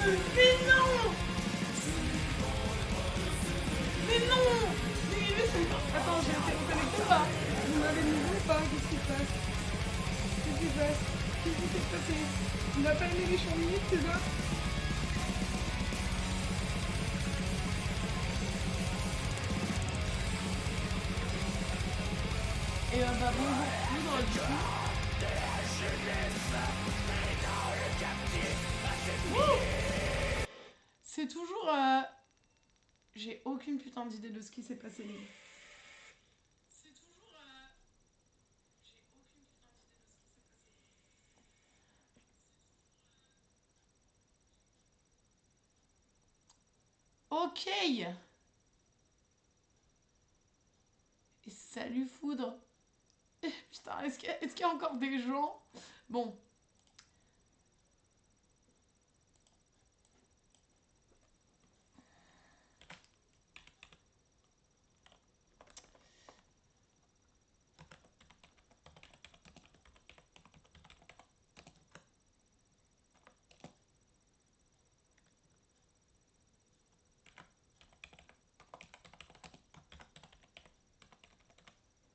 Mais non! Mais non! Mais c'est... Attends, j'ai été reconnectée ou pas? Vous m'avez mis ou pas? Qu'est-ce qui se passe? Qu'est-ce qui se passe? Qu'est-ce qui s'est passé? Il n'a pas aimé les champs minutes, c'est ça? Et bah bonjour Foudre du coup. Wouh, c'est toujours... J'ai aucune putain d'idée de ce qui s'est passé. C'est toujours... J'ai aucune putain d'idée de ce qui s'est passé. Ok. Et salut Foudre. Putain, est-ce qu'il y a encore des gens? Bon.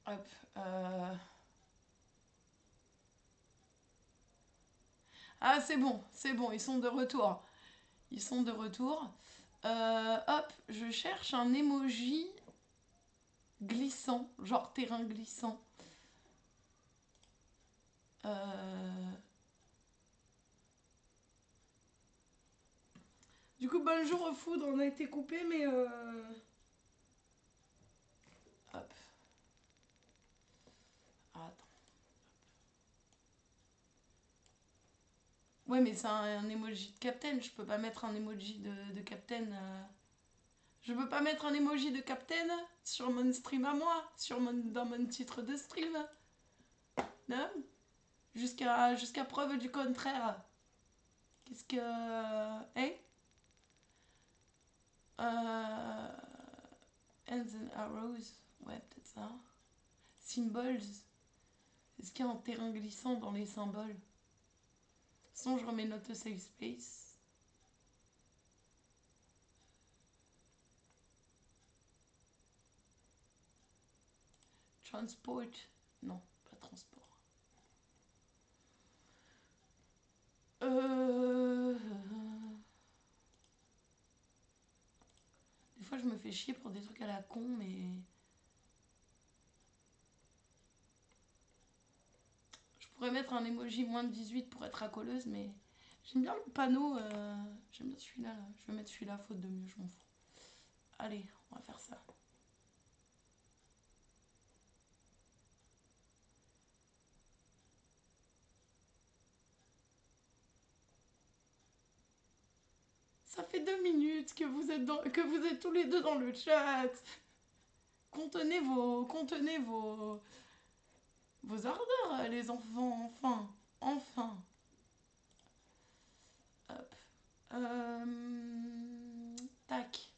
Hop. Ah, c'est bon, ils sont de retour. Ils sont de retour. Hop, je cherche un emoji glissant, genre terrain glissant. Du coup, bonjour Foudre, on a été coupé, mais... Hop. Ah, attends. Ouais, mais c'est un emoji de Captain, je peux pas mettre un emoji de Captain. Je peux pas mettre un emoji de Captain sur mon stream à moi, dans mon titre de stream. Non? Jusqu'à preuve du contraire. Qu'est-ce que... Hey? Hands and arrows. Ouais, peut-être ça. Symbols. Est-ce qu'il y a un terrain glissant dans les symboles? Sinon, je remets notre save space. Transport. Non, pas transport. Des fois, je me fais chier pour des trucs à la con, mais... Je pourrais mettre un emoji moins de 18 pour être racoleuse, mais... J'aime bien le panneau. J'aime bien celui-là. Là. Je vais mettre celui-là, faute de mieux, je m'en fous. Allez, on va faire ça. Ça fait 2 minutes que vous êtes tous les deux dans le chat. Contenez vos ardeurs, les enfants, enfin. Hop. Tac.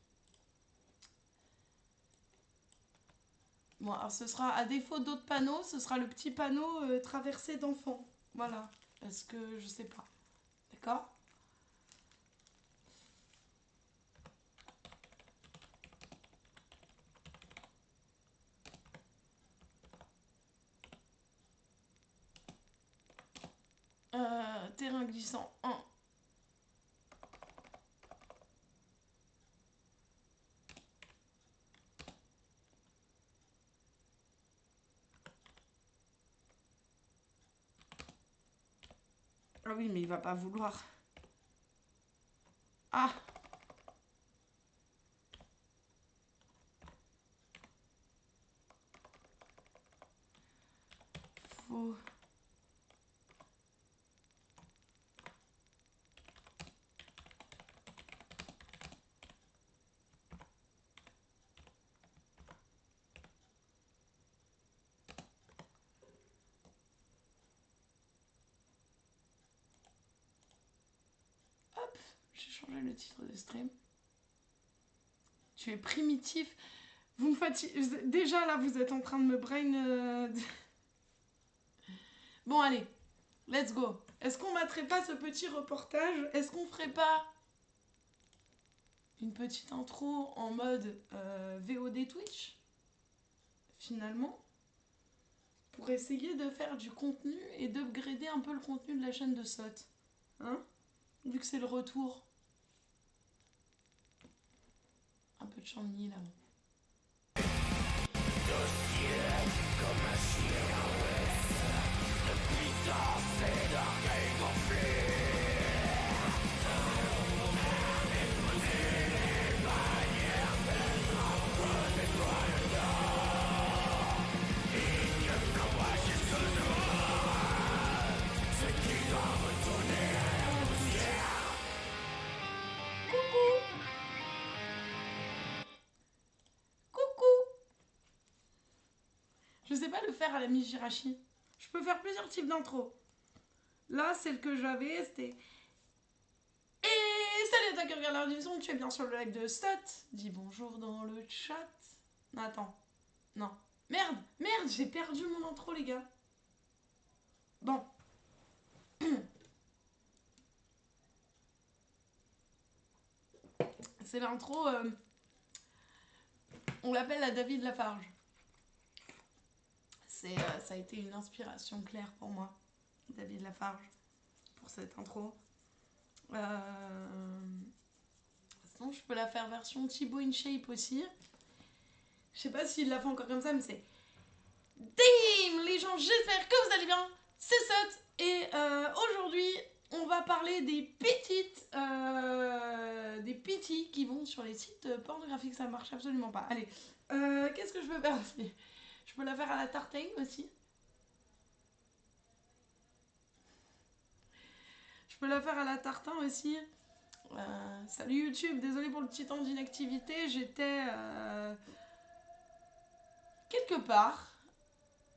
Bon, alors ce sera, à défaut d'autres panneaux, ce sera le petit panneau traversé d'enfants. Voilà. Parce que je sais pas. D'accord? Terrain glissant 1. Ah oui, mais il va pas vouloir. Ah! Faut... Hop! J'ai changé le titre de stream. Tu es primitif. Vous me fatiguez. Déjà là, vous êtes en train de me brain. Bon, allez. Let's go. Est-ce qu'on mettrait pas ce petit reportage? Est-ce qu'on ferait pas une petite intro en mode VOD Twitch, finalement, pour essayer de faire du contenu et d'upgrader un peu le contenu de la chaîne de Sot. Hein? Vu que c'est le retour. Un peu de Chantilly là. Je sais pas le faire à la Mijirachi. Je peux faire plusieurs types d'intro. Là, celle que j'avais, c'était... Et salut à toi qui regarde la diffusion, tu es bien sur le live de Stot. Dis bonjour dans le chat. Non, attends. Non. Merde, j'ai perdu mon intro, les gars. Bon. C'est l'intro... on l'appelle la David Lafarge. Ça a été une inspiration claire pour moi, David Lafarge, pour cette intro. Sinon, je peux la faire version Thibaut InShape aussi. Je sais pas s'il la fait encore comme ça, mais c'est... Dim les gens, j'espère que vous allez bien. C'est Sot. Et aujourd'hui, on va parler des petites... des petits qui vont sur les sites pornographiques. Ça marche absolument pas. Allez, qu'est-ce que je peux faire aussi? Je peux la faire à la tartine aussi. Je peux la faire à la tartin aussi. Salut YouTube, désolé pour le petit temps d'inactivité. J'étais quelque part,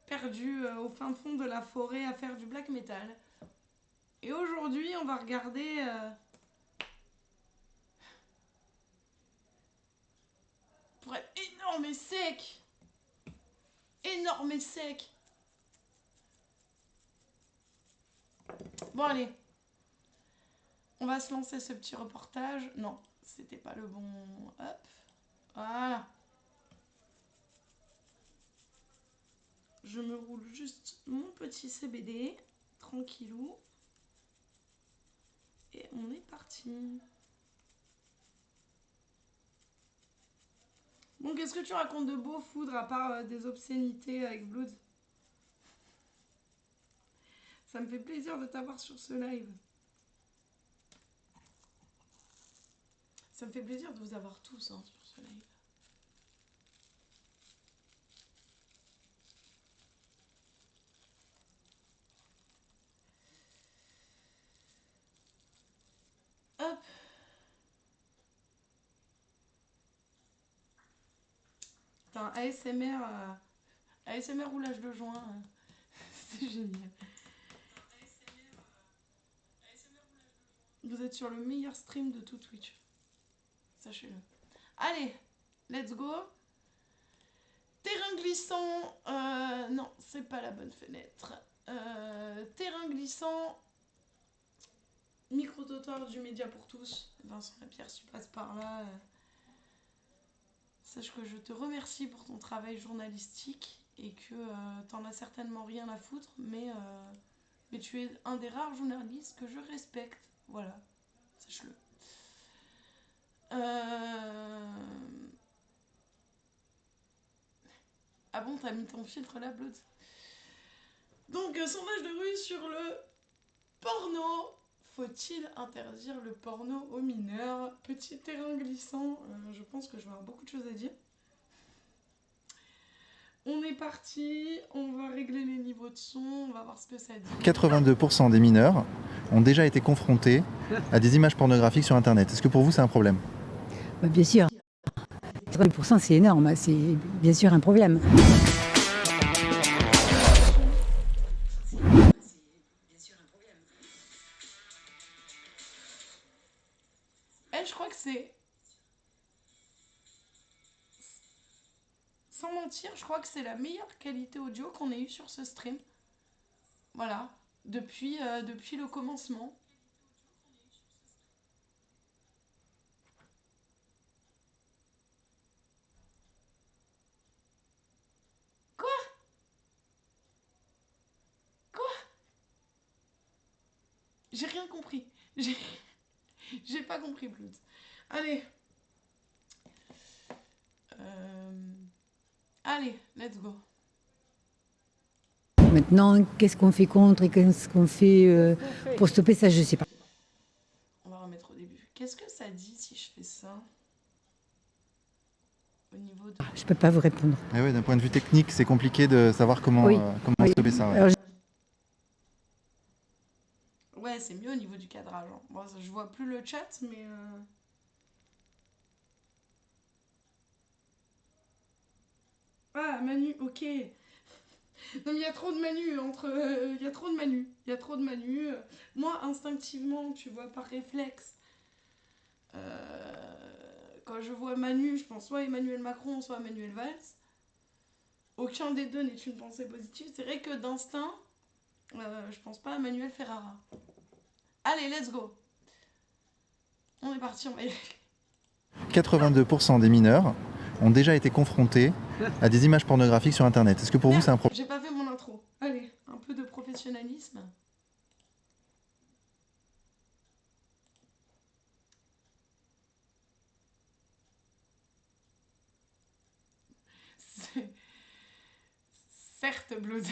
perdu au fin fond de la forêt à faire du black metal. Et aujourd'hui, on va regarder... pour être énorme et sec. Énorme et sec. Bon, allez. On va se lancer ce petit reportage. Non, c'était pas le bon... Hop. Voilà. Je me roule juste mon petit CBD. Tranquillou. Et on est parti. Bon, qu'est-ce que tu racontes de beau, Foudre, à part des obscénités avec Blood? Ça me fait plaisir de t'avoir sur ce live. Ça me fait plaisir de vous avoir tous hein, sur ce live. Hop. Putain, ASMR, ASMR roulage de joint. C'est génial. Vous êtes sur le meilleur stream de tout Twitch. Sachez-le. Allez, let's go. Terrain glissant. Non, c'est pas la bonne fenêtre. Terrain glissant. Micro-trottoir du média pour tous. Vincent Lapierre, si tu passes par là. Sache que je te remercie pour ton travail journalistique et que t'en as certainement rien à foutre, mais tu es un des rares journalistes que je respecte. Voilà, sache-le. Ah bon, t'as mis ton filtre là, Blood? Donc, sondage de rue sur le porno. Faut-il interdire le porno aux mineurs? Petit terrain glissant, je pense que je vais avoir beaucoup de choses à dire. On est parti, on va régler les niveaux de son, on va voir ce que ça dit. 82% des mineurs ont déjà été confrontés à des images pornographiques sur Internet. Est-ce que pour vous c'est un problème? Bien sûr. 80% c'est énorme, c'est bien sûr un problème. Je crois que c'est... Sans mentir, je crois que c'est la meilleure qualité audio qu'on ait eue sur ce stream. Voilà, depuis le commencement. J'ai rien compris. J'ai j'ai pas compris, Blood. Allez. Allez, let's go. Maintenant, qu'est-ce qu'on fait contre et qu'est-ce qu'on fait pour stopper ça, je sais pas. On va remettre au début. Qu'est-ce que ça dit si je fais ça? Au niveau de... Je peux pas vous répondre. Eh ouais, d'un point de vue technique, c'est compliqué de savoir comment, Oui. comment Oui. stopper ça. Ouais. Alors, Ouais, c'est mieux au niveau du cadrage. Hein. Bon, je vois plus le chat, mais... Ah, Manu, ok. Non, mais il y a trop de Manu entre... Il y a trop de Manu. Il y a trop de Manu. Moi, instinctivement, tu vois, par réflexe, quand je vois Manu, je pense soit Emmanuel Macron, soit Manuel Valls. Aucun des deux n'est une pensée positive. C'est vrai que d'instinct, je pense pas à Manuel Ferrara. Allez, let's go. On est parti, on va y aller. 82% des mineurs ont déjà été confrontés à des images pornographiques sur Internet. Est-ce que pour vous, c'est un problème? J'ai pas fait mon intro. Allez, un peu de professionnalisme. Certes, Blood.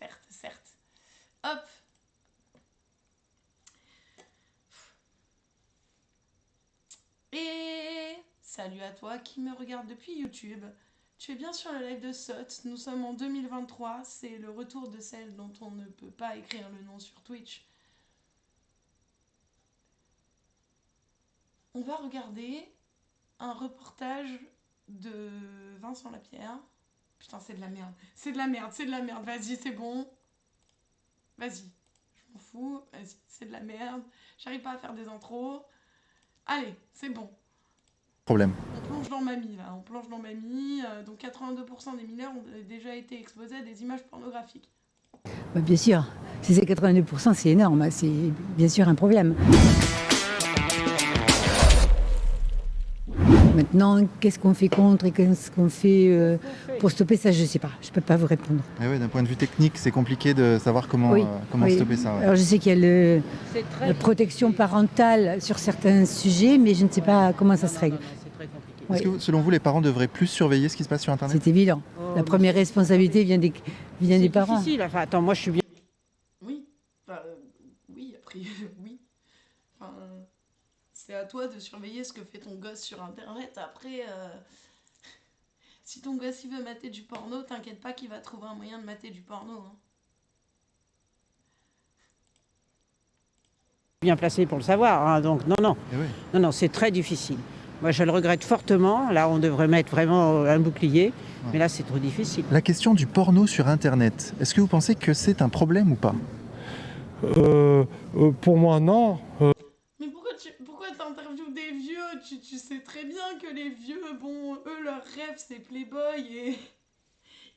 Certes, certes. Hop. Et salut à toi qui me regarde depuis YouTube. Tu es bien sur le live de SOT. Nous sommes en 2023. C'est le retour de celle dont on ne peut pas écrire le nom sur Twitch. On va regarder un reportage de Vincent Lapierre. Putain, c'est de la merde. C'est de la merde, c'est de la merde. Vas-y, c'est bon. Vas-y. Je m'en fous. Vas-y, c'est de la merde. J'arrive pas à faire des intros. Allez, c'est bon. Problème. On plonge dans Mamie, là. On plonge dans Mamie. Donc 82% des mineurs ont déjà été exposés à des images pornographiques. bah, bien sûr, si c'est 82%, c'est énorme. C'est bien sûr un problème. Maintenant, qu'est-ce qu'on fait contre et qu'est-ce qu'on fait pour stopper ça, je sais pas. Je peux pas vous répondre. Eh ouais, d'un point de vue technique, c'est compliqué de savoir comment, Oui. comment Oui. stopper ça. Ouais. Alors je sais qu'il y a la protection parentale sur certains sujets, mais je ne sais pas comment ça se règle. C'est très compliqué. Est-ce que, selon vous, les parents devraient plus surveiller ce qui se passe sur Internet? C'est évident. La première responsabilité vient des parents. C'est difficile. Enfin, attends, moi je suis bien. Oui. Enfin, oui, après, oui. Enfin, c'est à toi de surveiller ce que fait ton gosse sur Internet. Après, si ton gosse il veut mater du porno, t'inquiète pas qu'il va trouver un moyen de mater du porno. Hein. Bien placé pour le savoir, hein, donc non, Eh ouais. non, c'est très difficile. Moi, je le regrette fortement. Là, on devrait mettre vraiment un bouclier, mais là, c'est trop difficile. La question du porno sur Internet, est-ce que vous pensez que c'est un problème ou pas? Pour moi, non. Mais pourquoi t'interviews des vieux? Tu sais très bien que les vieux, bon, eux, leur rêve, c'est Playboy et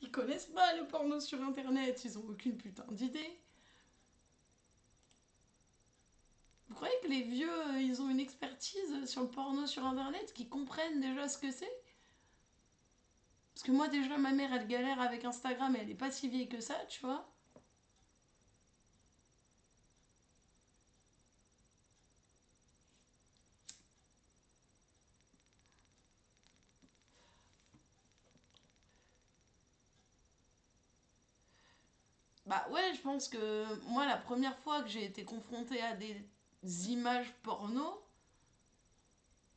ils connaissent pas le porno sur Internet. Ils ont aucune putain d'idée. Vous croyez que les vieux, ils ont une expertise sur le porno sur Internet, qu'ils comprennent déjà ce que c'est? Parce que moi, déjà, ma mère, elle galère avec Instagram et elle est pas si vieille que ça, tu vois. Bah ouais, je pense que moi, la première fois que j'ai été confrontée à des images porno,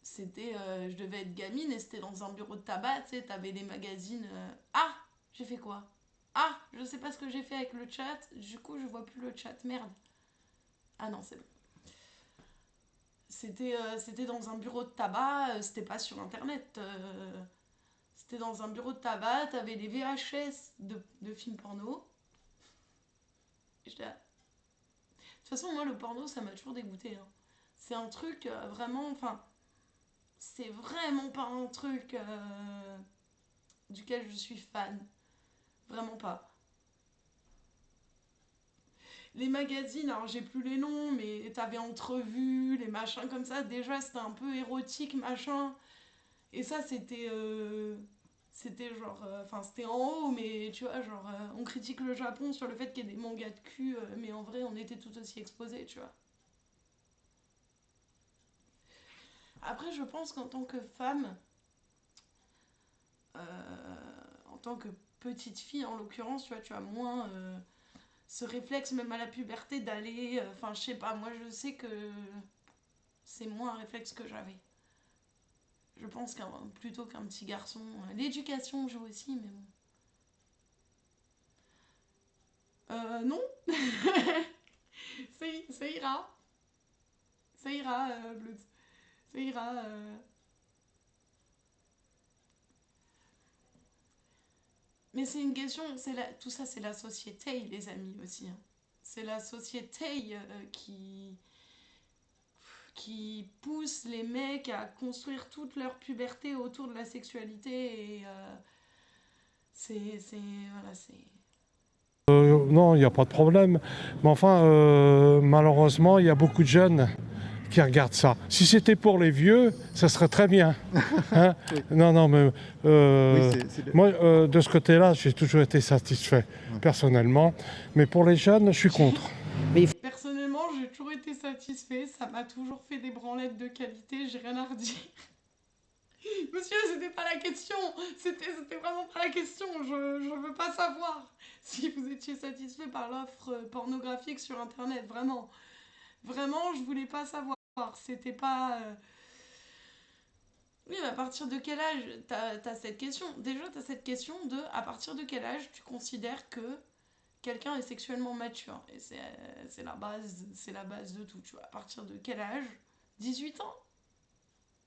c'était, je devais être gamine et c'était dans un bureau de tabac, tu sais, t'avais les magazines. Ah, j'ai fait quoi? Ah, je sais pas ce que j'ai fait avec le chat, du coup, je vois plus le chat, merde. Ah non, c'est bon. C'était dans un bureau de tabac, c'était pas sur internet. C'était dans un bureau de tabac, t'avais des VHS de films porno. Et j'étais là. De toute façon, moi, le porno, ça m'a toujours dégoûté. Hein. C'est un truc vraiment. Enfin, c'est vraiment pas un truc duquel je suis fan. Vraiment pas. Les magazines, alors j'ai plus les noms, mais t'avais entrevues, les machins comme ça. Déjà, c'était un peu érotique, machin. Et ça, c'était genre... Enfin, c'était en haut, mais tu vois, genre, on critique le Japon sur le fait qu'il y ait des mangas de cul, mais en vrai, on était tout aussi exposés, tu vois. Après, je pense qu'en tant que femme, en tant que petite fille en l'occurrence, tu vois, tu as moins ce réflexe, même à la puberté, d'aller... Enfin, je sais pas, moi je sais que c'est moins un réflexe que j'avais. Je pense plutôt qu'un petit garçon. L'éducation joue aussi, mais bon. Non. Ça ira. Ça ira, Blood. Ça ira. Mais c'est une question, tout ça c'est la société, les amis, aussi. Hein. C'est la société qui pousse les mecs à construire toute leur puberté autour de la sexualité et voilà, c'est... Non, il n'y a pas de problème. Mais enfin, malheureusement, il y a beaucoup de jeunes qui regardent ça. Si c'était pour les vieux, ça serait très bien. Hein. Oui. Non, mais Oui, moi, de ce côté-là, j'ai toujours été satisfait, personnellement. Mais pour les jeunes, je suis contre. Personnellement, j'ai toujours été satisfait, ça m'a toujours fait des branlettes de qualité, j'ai rien à redire. Monsieur, c'était pas la question, c'était vraiment pas la question, je veux pas savoir si vous étiez satisfait par l'offre pornographique sur internet, vraiment. Vraiment, je voulais pas savoir, c'était pas... Oui, mais à partir de quel âge t'as cette question? Déjà, t'as cette question de à partir de quel âge tu considères que quelqu'un est sexuellement mature. Et c'est la base de tout, tu vois. À partir de quel âge? 18 ans.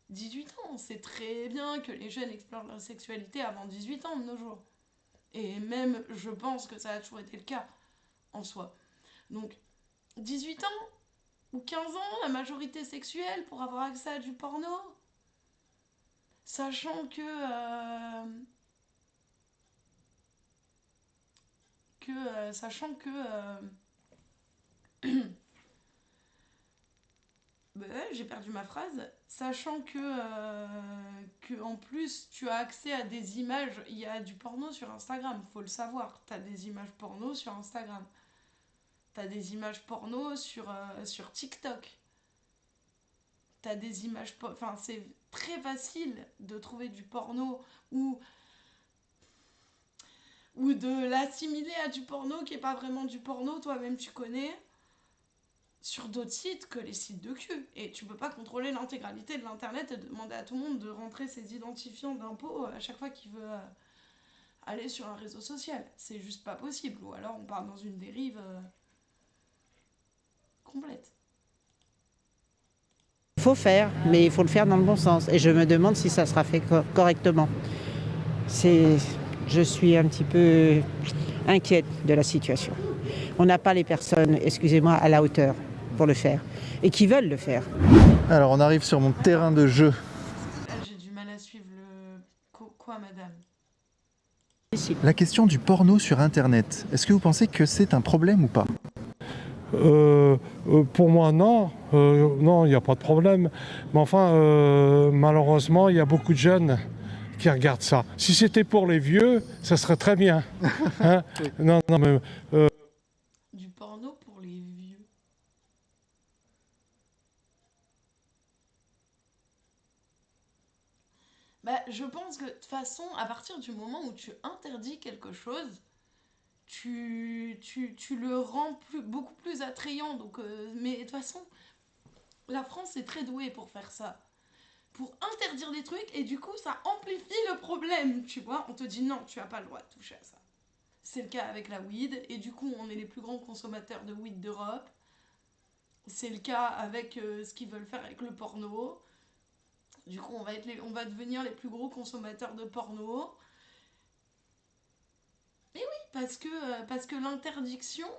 18 ans, c'est très bien que les jeunes explorent leur sexualité avant 18 ans de nos jours. Et même, je pense que ça a toujours été le cas, en soi. Donc, 18 ans ou 15 ans, la majorité sexuelle pour avoir accès à du porno. Sachant bah ouais, j'ai perdu ma phrase. Sachant que en plus tu as accès à des images, il y a du porno sur Instagram, faut le savoir. T'as des images porno sur Instagram. T'as des images porno sur TikTok. T'as des images... Enfin, c'est très facile de trouver du porno ou de l'assimiler à du porno qui est pas vraiment du porno, toi-même tu connais, sur d'autres sites que les sites de cul. Et tu peux pas contrôler l'intégralité de l'internet et demander à tout le monde de rentrer ses identifiants d'impôts à chaque fois qu'il veut aller sur un réseau social. C'est juste pas possible. Ou alors on part dans une dérive complète. Il faut faire, mais il faut le faire dans le bon sens. Et je me demande si ça sera fait correctement. Je suis un petit peu inquiète de la situation. On n'a pas les personnes, excusez-moi, à la hauteur pour le faire. Et qui veulent le faire. Alors on arrive sur mon terrain de jeu. J'ai du mal à suivre le... Quoi, madame? La question du porno sur internet. Est-ce que vous pensez que c'est un problème ou pas? Pour moi, non. Non, il n'y a pas de problème. Mais enfin, malheureusement, il y a beaucoup de jeunes qui regardent ça. Si c'était pour les vieux, ça serait très bien. Hein. Non, mais... Du porno pour les vieux. Bah, je pense que de toute façon, à partir du moment où tu interdis quelque chose, tu le rends beaucoup plus attrayant. Donc, mais de toute façon, la France est très douée pour faire ça. Pour interdire des trucs, et du coup, ça amplifie le problème, tu vois. On te dit non, tu n'as pas le droit de toucher à ça. C'est le cas avec la weed, et du coup, on est les plus grands consommateurs de weed d'Europe. C'est le cas avec ce qu'ils veulent faire avec le porno. Du coup, on va devenir les plus gros consommateurs de porno. Et oui, parce que l'interdiction,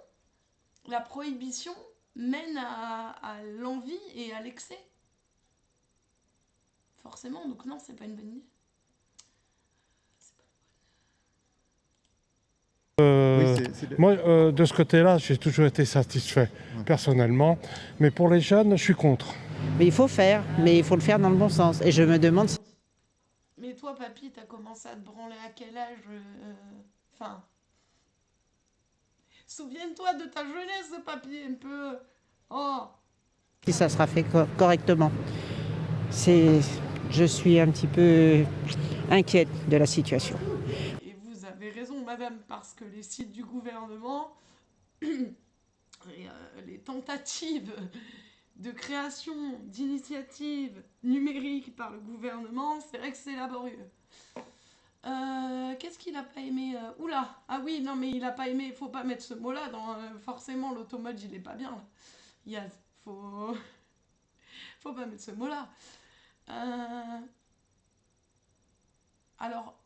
la prohibition, mène à l'envie et à l'excès. Forcément, donc non, c'est pas une bonne idée. Moi, de ce côté-là, j'ai toujours été satisfait, personnellement. Mais pour les jeunes, je suis contre. Mais il faut faire, mais il faut le faire dans le bon sens. Et je me demande si... Mais Mais toi, papy, t'as commencé à te branler à quel âge Enfin... Souviens-toi de ta jeunesse, papy, un peu. Oh. Si ça sera fait correctement. Je suis un petit peu inquiète de la situation. Et vous avez raison, madame, parce que les sites du gouvernement, les tentatives de création d'initiatives numériques par le gouvernement, c'est vrai que c'est laborieux. Qu'est-ce qu'il a pas aimé Oula. Ah oui, non, mais il a pas aimé. Faut pas mettre ce mot-là dans. Forcément, l'automode, il est pas bien. Là. Yaz, faut. Faut pas mettre ce mot-là. Alors.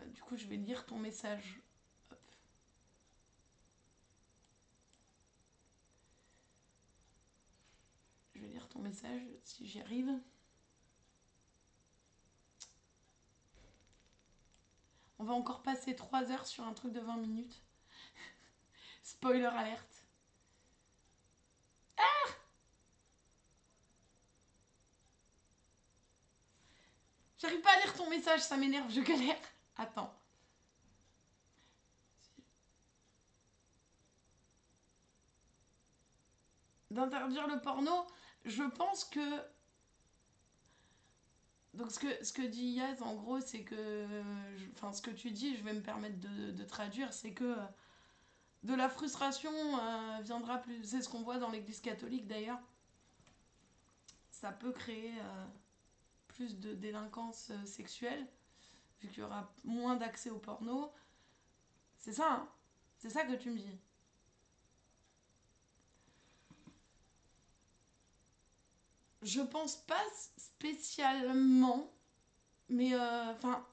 Du coup, je vais lire ton message. Hop. Je vais lire ton message si j'y arrive. On va encore passer 3 heures sur un truc de 20 minutes. Spoiler alerte. Ah! J'arrive pas à lire ton message, ça m'énerve, je galère. Attends. D'interdire le porno, je pense que... Donc ce que dit Yaz, en gros, c'est que... Enfin, ce que tu dis, je vais me permettre de traduire, c'est que de la frustration viendra plus... C'est ce qu'on voit dans l'église catholique, d'ailleurs. Ça peut créer plus de délinquance sexuelle, vu qu'il y aura moins d'accès au porno. C'est ça, hein? C'est ça que tu me dis. Je pense pas spécialement, mais enfin,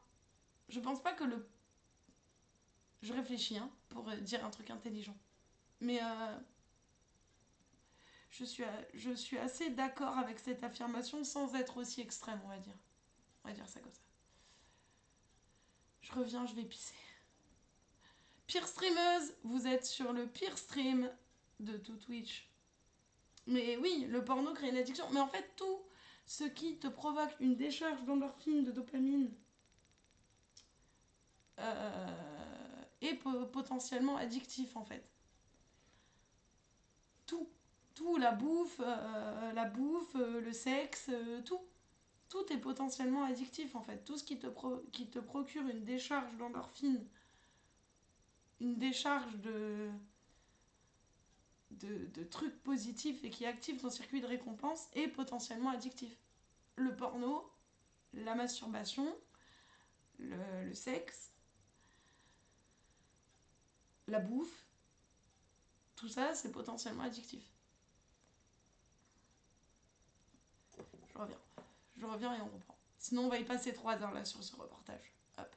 je pense pas que le. Je réfléchis, hein, pour dire un truc intelligent. Mais je suis assez d'accord avec cette affirmation sans être aussi extrême, on va dire. On va dire ça comme ça. Je reviens, je vais pisser. Pire streameuse, vous êtes sur le pire stream de tout Twitch. Mais oui, le porno crée une addiction. Mais en fait, tout ce qui te provoque une décharge d'endorphine, de dopamine, est potentiellement addictif en fait. Tout. Tout, la bouffe, le sexe, tout. Tout est potentiellement addictif en fait. Tout ce qui te procure une décharge d'endorphine, une décharge de trucs positifs et qui active ton circuit de récompense est potentiellement addictif. Le porno, la masturbation, le sexe, la bouffe, tout ça c'est potentiellement addictif. Je reviens et on reprend. Sinon on va y passer 3 heures là sur ce reportage. Hop.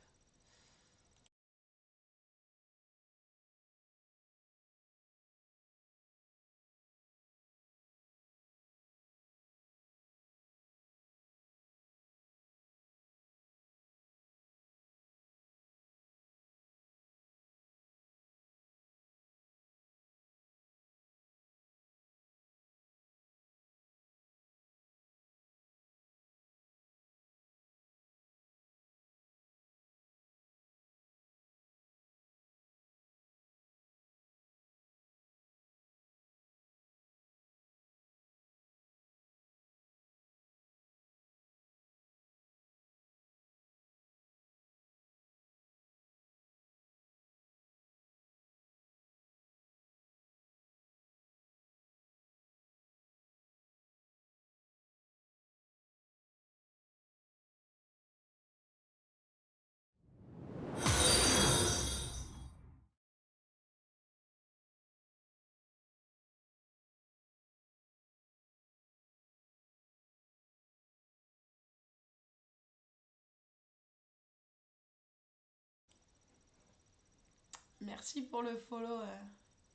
Merci pour le follow,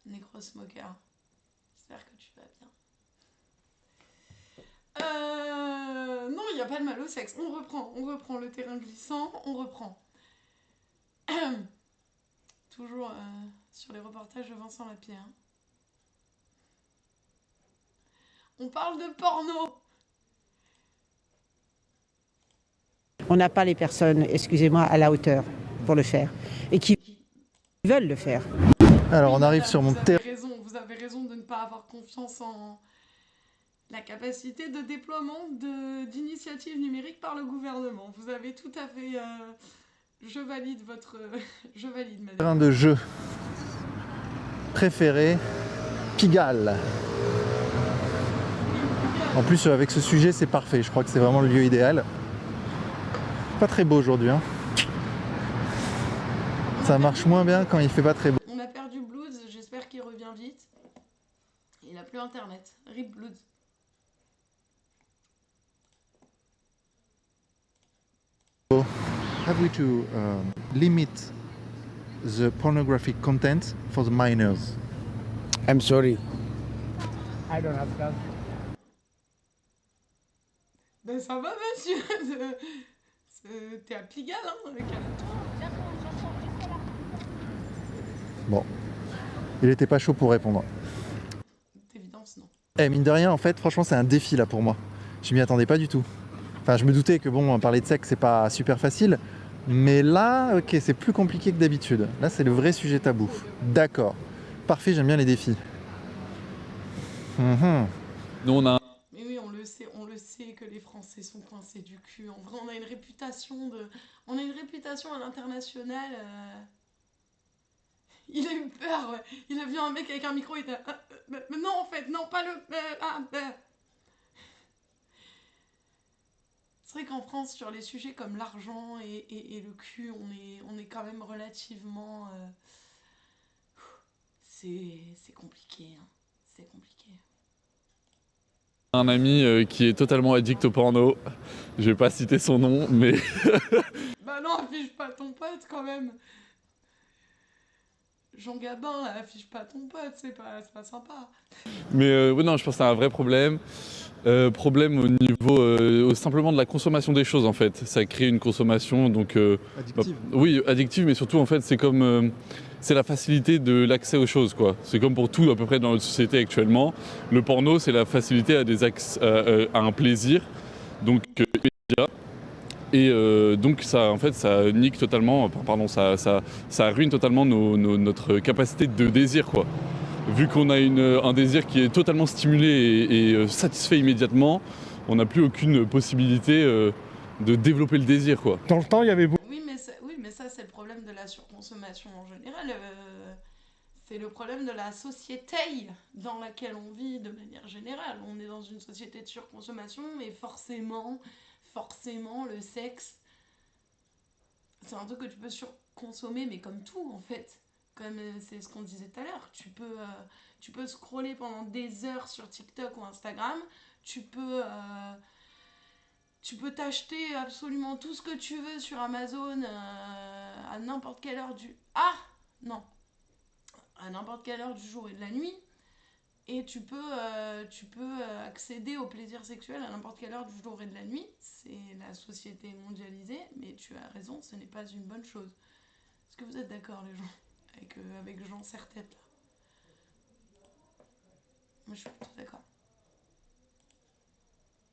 Necrosmoker. J'espère que tu vas bien. Non, il n'y a pas de mal au sexe. On reprend le terrain glissant, on reprend. Toujours sur les reportages de Vincent Lapierre. On parle de porno. On n'a pas les personnes, excusez-moi, à la hauteur pour le faire et qui veulent le faire. Alors Oui, on arrive madame, sur mon vous avez raison de ne pas avoir confiance en la capacité de déploiement d'initiatives numériques par le gouvernement. Vous avez tout à fait... je valide je valide, madame. terrain de jeu préféré, Pigalle. En plus avec ce sujet c'est parfait, je crois que c'est vraiment le lieu idéal. Pas très beau aujourd'hui, hein. Ça marche moins bien quand il fait pas très beau. On a perdu Bloods, j'espère qu'il revient vite. Il n'a plus internet. RIP Bloods. Have we to limit the pornographic content for the minors? I'm sorry. Ben ça va, monsieur. T'es à Pigalle, hein, avec Bon, il était pas chaud pour répondre. d'évidence, non. Eh, mine de rien, en fait, franchement, c'est un défi là pour moi. Je m'y attendais pas du tout. Enfin, je me doutais que bon, parler de sexe, c'est pas super facile. Mais là, ok, c'est plus compliqué que d'habitude. Là, c'est le vrai sujet tabou. D'accord. Parfait, j'aime bien les défis. Mhm. Nous, on a Mais oui, on le sait que les Français sont coincés du cul. En vrai, on a une réputation à l'international. Il a eu peur, ouais. Il a vu un mec avec un micro, il était... mais non, en fait, non, pas le... C'est vrai qu'en France, sur les sujets comme l'argent et le cul, on est quand même relativement... C'est compliqué, hein. C'est compliqué. un ami qui est totalement addict au porno. Je vais pas citer son nom, mais Bah non, affiche pas ton pote quand même. Jean Gabin, là, affiche pas ton pote, c'est pas sympa. ouais, non, je pense que c'est un vrai problème. Problème au niveau simplement de la consommation des choses en fait. Ça crée une consommation donc Addictive. oui addictive, mais surtout en fait c'est comme c'est la facilité de l'accès aux choses quoi. C'est comme pour tout à peu près dans notre société actuellement. Le porno c'est la facilité à à un plaisir donc immédiat. Et donc ça en fait ça nique totalement, pardon ça ruine totalement notre capacité de désir quoi. Vu qu'on a un désir qui est totalement stimulé et satisfait immédiatement, on n'a plus aucune possibilité de développer le désir, quoi. Dans le temps, il y avait beaucoup. Oui, mais ça, c'est le problème de la surconsommation en général. C'est le problème de la société dans laquelle on vit de manière générale. On est dans une société de surconsommation et forcément, le sexe, c'est un truc que tu peux surconsommer, mais comme tout, en fait. Comme c'est ce qu'on disait tout à l'heure, tu peux scroller pendant des heures sur TikTok ou Instagram, tu peux t'acheter absolument tout ce que tu veux sur Amazon à n'importe quelle heure du... Ah non, à n'importe quelle heure du jour et de la nuit, et tu peux accéder au plaisir sexuel à n'importe quelle heure du jour et de la nuit. C'est la société mondialisée, mais tu as raison, ce n'est pas une bonne chose. Est-ce que vous êtes d'accord, les gens avec Jean Serre-Tête, là? Moi, je suis plutôt d'accord.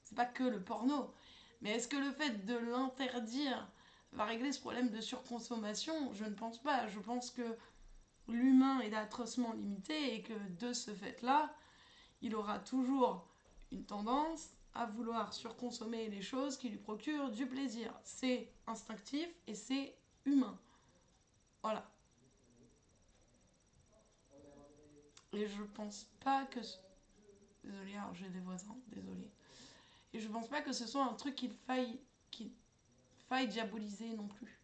C'est pas que le porno. Mais est-ce que le fait de l'interdire va régler ce problème de surconsommation? Je ne pense pas. Je pense que l'humain est atrocement limité et que de ce fait-là, il aura toujours une tendance à vouloir surconsommer les choses qui lui procurent du plaisir. C'est instinctif et c'est humain. Voilà. Et je pense pas que... Désolée, alors j'ai des voisins, désolée. Et je pense pas que ce soit un truc qu'il faille diaboliser non plus.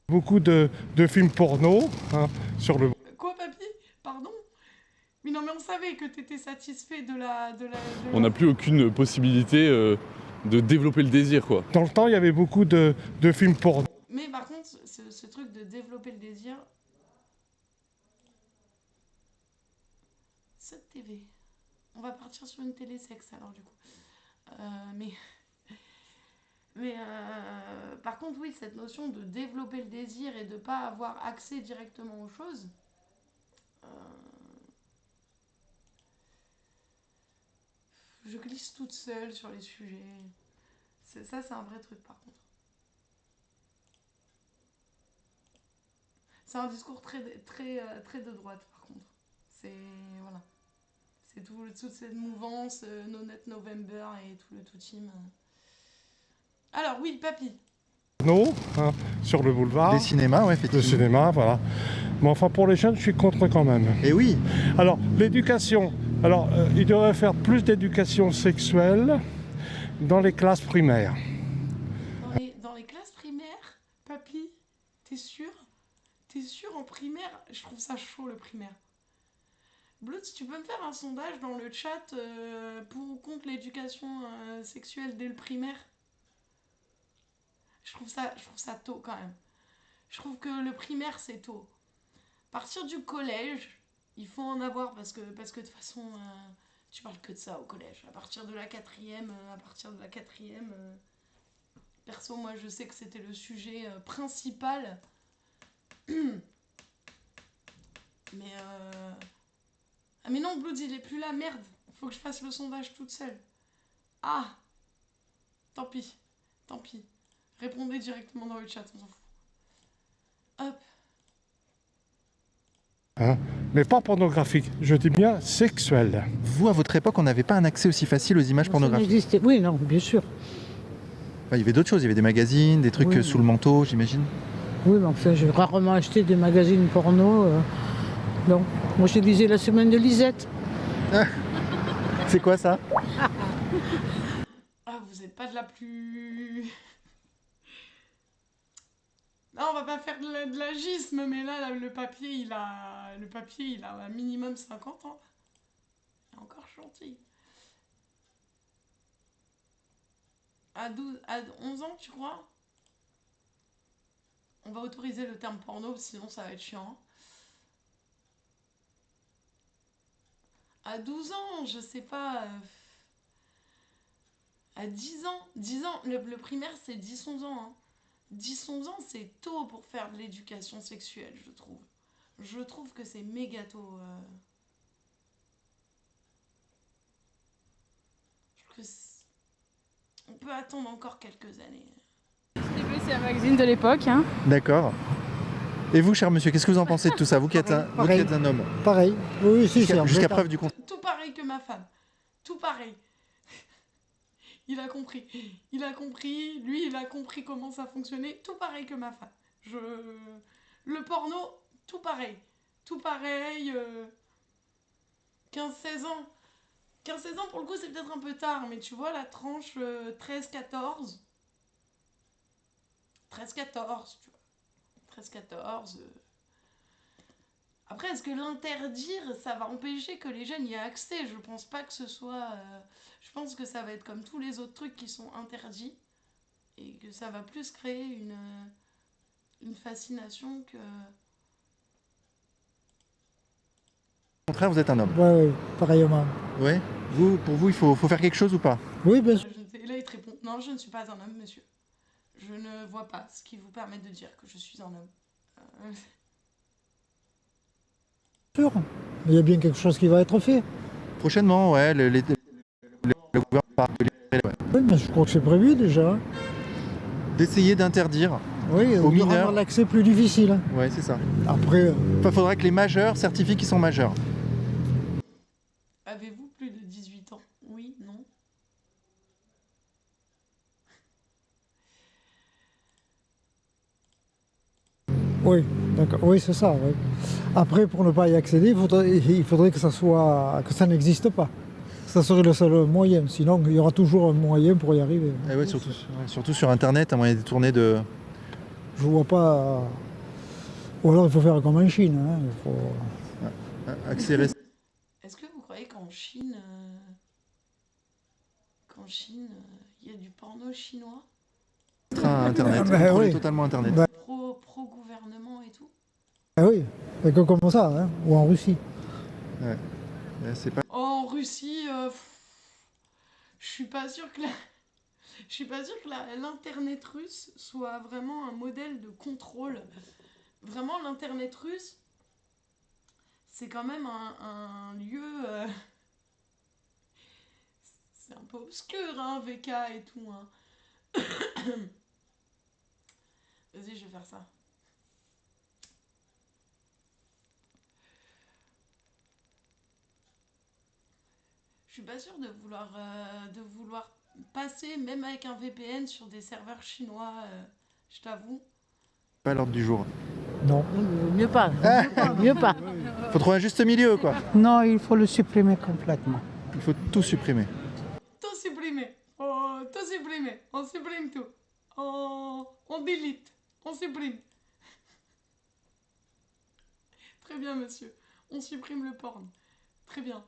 Beaucoup de films porno hein, sur le. Quoi, papy? Pardon? Mais non, mais on savait que t'étais satisfait de la... On n'a plus aucune possibilité de développer le désir, quoi. Dans le temps, il y avait beaucoup de films porno. Mais par contre, ce truc de développer le désir... Cette TV. On va partir sur une télé sexe alors du coup. Mais Mais par contre, oui, cette notion de développer le désir et de pas avoir accès directement aux choses, euh, je glisse toute seule sur les sujets. Ça, c'est un vrai truc par contre. C'est un discours très de droite par contre. C'est voilà. C'est toute cette mouvance No Net November et tout le tout team. Alors oui, papy. Non, hein, sur le boulevard. Des cinémas, ouais, Le effectivement. cinéma, voilà. Mais enfin, pour les jeunes, je suis contre quand même. Et oui, Alors, l'éducation. Alors, il devrait faire plus d'éducation sexuelle dans les classes primaires. Dans les classes primaires, papy, t'es sûr? T'es sûr en primaire? Je trouve ça chaud le primaire. Bloods, tu peux me faire un sondage dans le chat pour ou contre l'éducation sexuelle dès le primaire? Je trouve ça tôt quand même. Je trouve que le primaire c'est tôt. À partir du collège, il faut en avoir parce que de toute façon, tu parles que de ça au collège. À partir de la quatrième, perso, moi je sais que c'était le sujet principal. Mais ah mais non, Bloods il est plus là, merde. Faut que je fasse le sondage toute seule. Ah, tant pis. Répondez directement dans le chat, on s'en fout. Hop. Hein, mais pas pornographique, je dis bien sexuelle. vous, à votre époque, on n'avait pas un accès aussi facile aux images Ça pornographiques. n'existait- Oui, non, bien sûr. Il y avait d'autres choses, il y avait des magazines, des trucs Oui. sous le manteau, j'imagine. Oui, mais enfin, j'ai rarement acheté des magazines porno. Non. Moi, je lisais La Semaine de Lisette. C'est quoi ça? Ah, vous êtes pas de la plus... Non, on va pas faire de l'agisme, mais là, le papier, il a un minimum 50 ans. Il est encore gentil. À 11 ans, tu crois? On va autoriser le terme porno, sinon ça va être chiant. À 12 ans, je sais pas... À 10 ans, le primaire c'est 10-11 ans. Hein. 10-11 ans, c'est tôt pour faire de l'éducation sexuelle, je trouve. Je trouve que c'est méga tôt. Je trouve que on peut attendre encore quelques années. C'est un magazine de l'époque. Hein. D'accord. Et vous, cher monsieur, qu'est-ce que vous en pensez de tout ça, vous qui êtes un homme? Pareil, oui, si, c'est Jusqu'à preuve du contraire. Tout pareil que ma femme. Tout pareil. Il a compris. Lui, il a compris comment ça fonctionnait. Tout pareil que ma femme. Le porno, tout pareil. 15-16 ans. 15-16 ans, pour le coup, c'est peut-être un peu tard, mais tu vois, la tranche 13-14. 13-14, tu vois. 13-14. Après, est-ce que l'interdire, ça va empêcher que les jeunes y aient accès? Je pense pas que ce soit... je pense que ça va être comme tous les autres trucs qui sont interdits. Et que ça va plus créer une fascination que... Au contraire, vous êtes un homme. Ouais, pareillement. Ouais. Pour vous, il faut faire quelque chose ou pas? Oui, bien sûr. Et là, il te répond, non, je ne suis pas un homme, monsieur. Je ne vois pas ce qui vous permet de dire que je suis un homme. Il y a bien quelque chose qui va être fait. Prochainement, ouais. Le gouvernement va Oui, mais je crois que c'est prévu déjà. d'essayer d'interdire. Oui, Aux de mineurs. rendre l'accès plus difficile. Ouais, c'est ça. Après, Enfin, faudrait que les majeurs certifient qu'ils sont majeurs. Avez-vous plus de 18 ans? Oui, non? oui, d'accord. Oui, c'est ça. Oui. Après, pour ne pas y accéder, il faudrait que ça n'existe pas. Ça serait le seul moyen. Sinon, il y aura toujours un moyen pour y arriver. Et ouais, surtout sur Internet, un moyen détourné de... Je vois pas. Ou alors, il faut faire comme en Chine. Hein. Il faut... accélérer. Est-ce que vous croyez qu'en Chine, il y a du porno chinois? Internet, Ah, bah, contrôler oui. totalement Internet. Bah, Pro-gouvernement et tout? ah oui, c'est que comme ça, hein. Ou en Russie. Ouais, c'est pas... Oh, en Russie, je suis pas sûre que Je suis pas sûre que l'internet russe soit vraiment un modèle de contrôle. Vraiment, l'internet russe, c'est quand même un lieu... c'est un peu obscur, hein, VK et tout. Hein. Vas-y, je vais faire ça. Je suis pas sûre de vouloir passer, même avec un VPN, sur des serveurs chinois, je t'avoue. Pas à l'ordre du jour. Non. Mieux pas. Mieux pas. Faut trouver un juste milieu, quoi. Non, il faut le supprimer complètement. Il faut tout supprimer. Tout supprimer. Oh, tout supprimer. On supprime tout. On delete. On supprime. Très bien, monsieur. On supprime le porn. Très bien.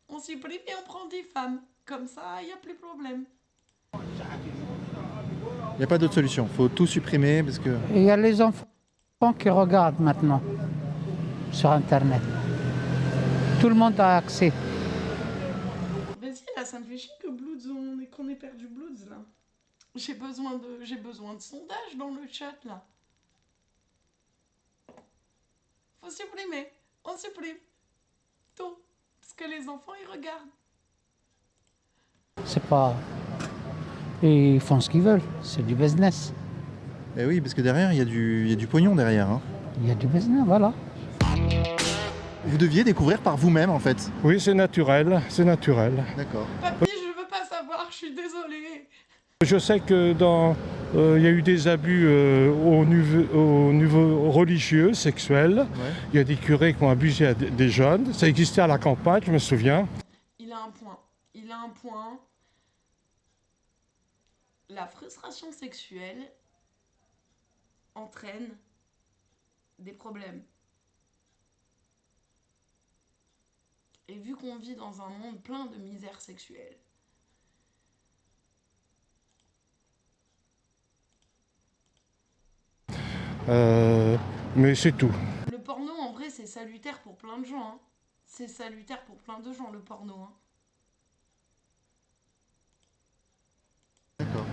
On supprime et on prend des femmes. Comme ça, il n'y a plus de problème. Il n'y a pas d'autre solution. Faut tout supprimer parce que... Et il y a les enfants qui regardent maintenant sur Internet. Tout le monde a accès. Vas-y, là, ça me fait chier que Bloods, qu'on ait perdu Bloods, là. J'ai besoin de sondages dans le chat, là. Faut supprimer. On supprime. Tout. Parce que les enfants, ils regardent. C'est pas... Et ils font ce qu'ils veulent. C'est du business. Eh oui, parce que derrière, il y a du pognon derrière. Hein. Il y a du business, voilà. Vous deviez découvrir par vous-même, en fait. Oui, c'est naturel, c'est naturel. D'accord. Papy, je veux pas savoir, je suis désolée. Je sais que il y a eu des abus au niveau religieux, sexuel. Ouais. Il y a des curés qui ont abusé des jeunes. Ça existait à la campagne, je me souviens. Il a un point. Il a un point. La frustration sexuelle entraîne des problèmes. Et vu qu'on vit dans un monde plein de misère sexuelle, Mais c'est tout. le porno, en vrai, c'est salutaire pour plein de gens. Hein. C'est salutaire pour plein de gens, le porno. Hein. D'accord.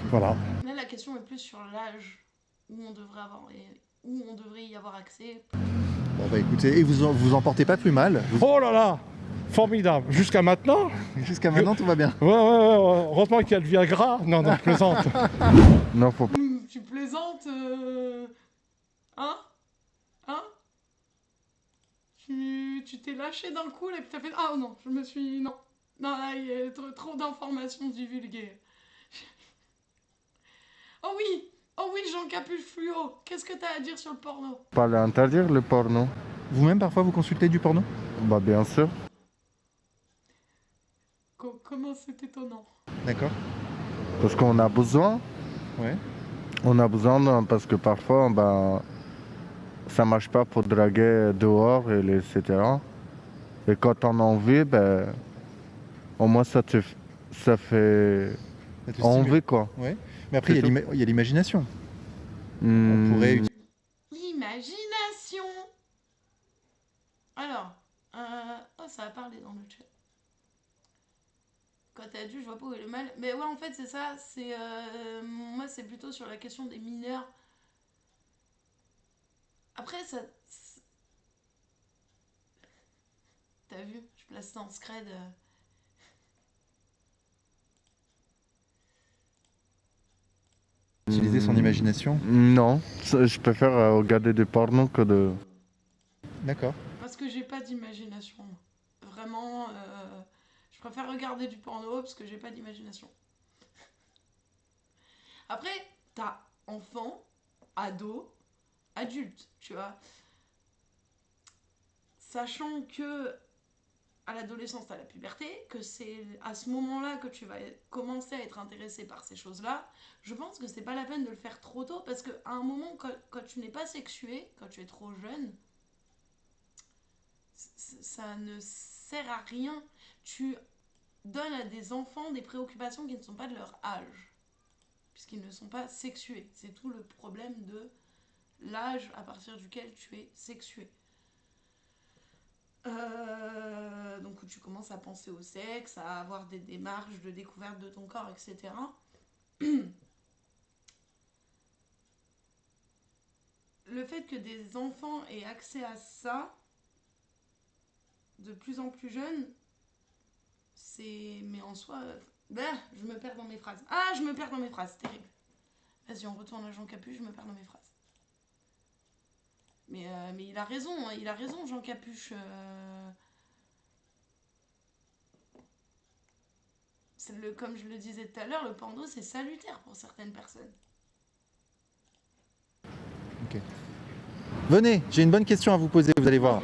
Voilà. Là, la question est plus sur l'âge où on devrait y avoir accès. Bon, bah écoutez, et vous en portez pas plus mal. Oh là là, formidable. Jusqu'à maintenant. Jusqu'à maintenant, tout va bien. Ouais. Heureusement qu'il y a le Viagra. Non, je plaisante. Non, faut pas. Tu plaisantes Hein Tu t'es lâché d'un coup et puis t'as fait... Ah non, je me suis... Non, là, il y a trop d'informations divulguées. Oh oui, Jean Capuche Fluo, qu'est-ce que t'as à dire sur le porno? Pas l'interdire le porno. Vous-même, parfois, vous consultez du porno? Bah bien sûr. Comment c'est étonnant. D'accord. Parce qu'on a besoin. Ouais. On a besoin parce que parfois, ben, ça marche pas pour draguer dehors, etc. Et quand on a envie, ben, au moins ça fait Ça te stimule. envie, quoi. Ouais. Mais après, il y a l'imagination. On pourrait utiliser. Imagination. Alors, oh, ça a parlé dans le chat. Quand t'as dit, je vois pas où est le mal. Mais ouais, en fait, c'est ça. Moi, c'est plutôt sur la question des mineurs. Après, ça... T'as vu? Je place ça en scred. Utiliser son imagination. Non, je préfère regarder des pornos que de... D'accord. Parce que j'ai pas d'imagination. Vraiment, je préfère regarder du porno parce que j'ai pas d'imagination. Après, t'as enfant, ado, adulte, tu vois. Sachant que à l'adolescence, t'as la puberté, que c'est à ce moment-là que tu vas commencer à être intéressé par ces choses-là, je pense que c'est pas la peine de le faire trop tôt parce qu'à un moment, quand tu n'es pas sexué, quand tu es trop jeune, ça ne sert à rien. Tu donnes à des enfants des préoccupations qui ne sont pas de leur âge, puisqu'ils ne sont pas sexués. C'est tout le problème de l'âge à partir duquel tu es sexué. Donc où tu commences à penser au sexe, à avoir des démarches de découverte de ton corps, etc. Le fait que des enfants aient accès à ça, de plus en plus jeunes, c'est... Mais en soi... je me perds dans mes phrases. Ah, je me perds dans mes phrases, c'est terrible. Vas-y, on retourne à Jean Capuche, je me perds dans mes phrases. Mais il a raison, Jean Capuche. Comme je le disais tout à l'heure, le porno, c'est salutaire pour certaines personnes. Ok. Venez, j'ai une bonne question à vous poser, vous allez voir.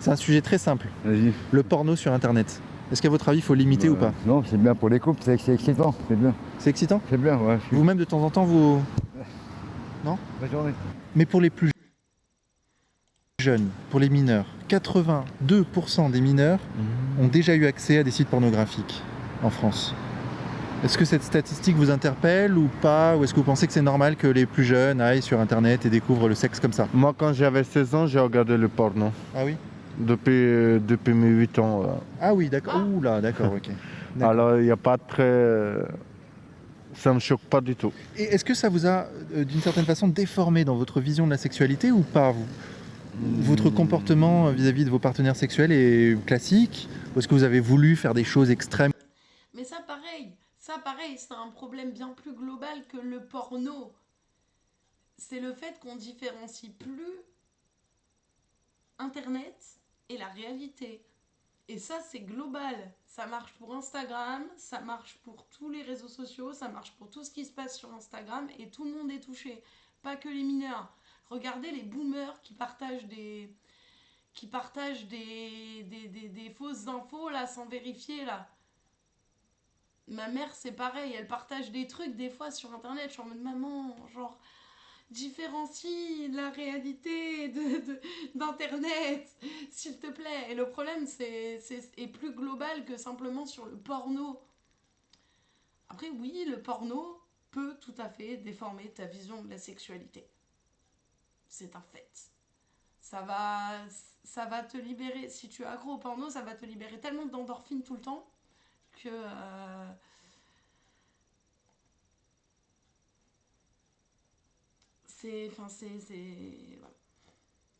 C'est un sujet très simple. Vas-y. Le porno sur Internet. Est-ce qu'à votre avis, il faut limiter ou pas? Non, c'est bien pour les couples, c'est excitant, c'est bien. C'est excitant? C'est bien, ouais. Vous-même, de temps en temps, vous... Non? Bonne journée. Mais pour les plus jeunes, pour les mineurs, 82% des mineurs ont déjà eu accès à des sites pornographiques en France. Est-ce que cette statistique vous interpelle ou pas? Ou est-ce que vous pensez que c'est normal que les plus jeunes aillent sur Internet et découvrent le sexe comme ça? Moi, quand j'avais 16 ans, j'ai regardé le porno. Ah oui? Depuis mes 8 ans. Ah oui, d'accord. Ouh là, d'accord, ok. D'accord. Alors, il n'y a pas très... Ça me choque pas du tout. Et est-ce que ça vous a, d'une certaine façon, déformé dans votre vision de la sexualité ou pas vous? Votre comportement vis-à-vis de vos partenaires sexuels est classique? Ou est-ce que vous avez voulu faire des choses extrêmes? Mais ça, pareil, c'est un problème bien plus global que le porno. C'est le fait qu'on différencie plus Internet et la réalité. Et ça, c'est global. Ça marche pour Instagram, ça marche pour tous les réseaux sociaux, ça marche pour tout ce qui se passe sur Instagram et tout le monde est touché. Pas que les mineurs. Regardez les boomers qui partagent des fausses infos là sans vérifier là. Ma mère c'est pareil, elle partage des trucs des fois sur internet, je suis en mode maman, genre différencie la réalité d'internet, s'il te plaît. Et le problème est plus global que simplement sur le porno. Après oui, le porno peut tout à fait déformer ta vision de la sexualité. C'est un fait. Ça va te libérer, si tu es accro au porno, ça va te libérer tellement d'endorphines tout le temps que... voilà.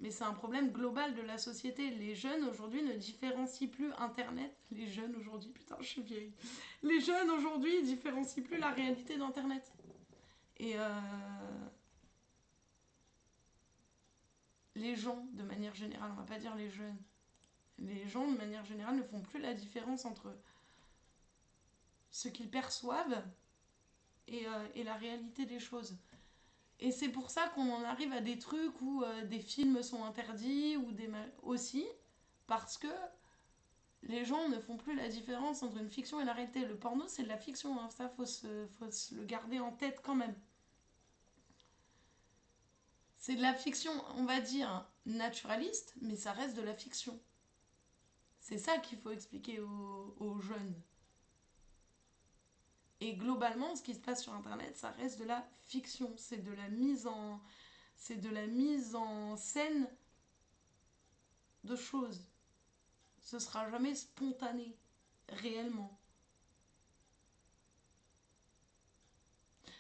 Mais c'est un problème global de la société. Les jeunes aujourd'hui ne différencient plus Internet. Les jeunes aujourd'hui, putain, je suis vieille. Les jeunes aujourd'hui ne différencient plus la réalité d'Internet. Et les gens, de manière générale, on va pas dire les jeunes, les gens, de manière générale, ne font plus la différence entre ce qu'ils perçoivent et la réalité des choses. Et c'est pour ça qu'on en arrive à des trucs où des films sont interdits, ou aussi, parce que les gens ne font plus la différence entre une fiction et la réalité. Le porno, c'est de la fiction, hein. Ça, faut se le garder en tête quand même. C'est de la fiction, on va dire, naturaliste, mais ça reste de la fiction. C'est ça qu'il faut expliquer aux jeunes. Et globalement, ce qui se passe sur Internet, ça reste de la fiction. C'est de la mise en scène de choses. Ce sera jamais spontané, réellement.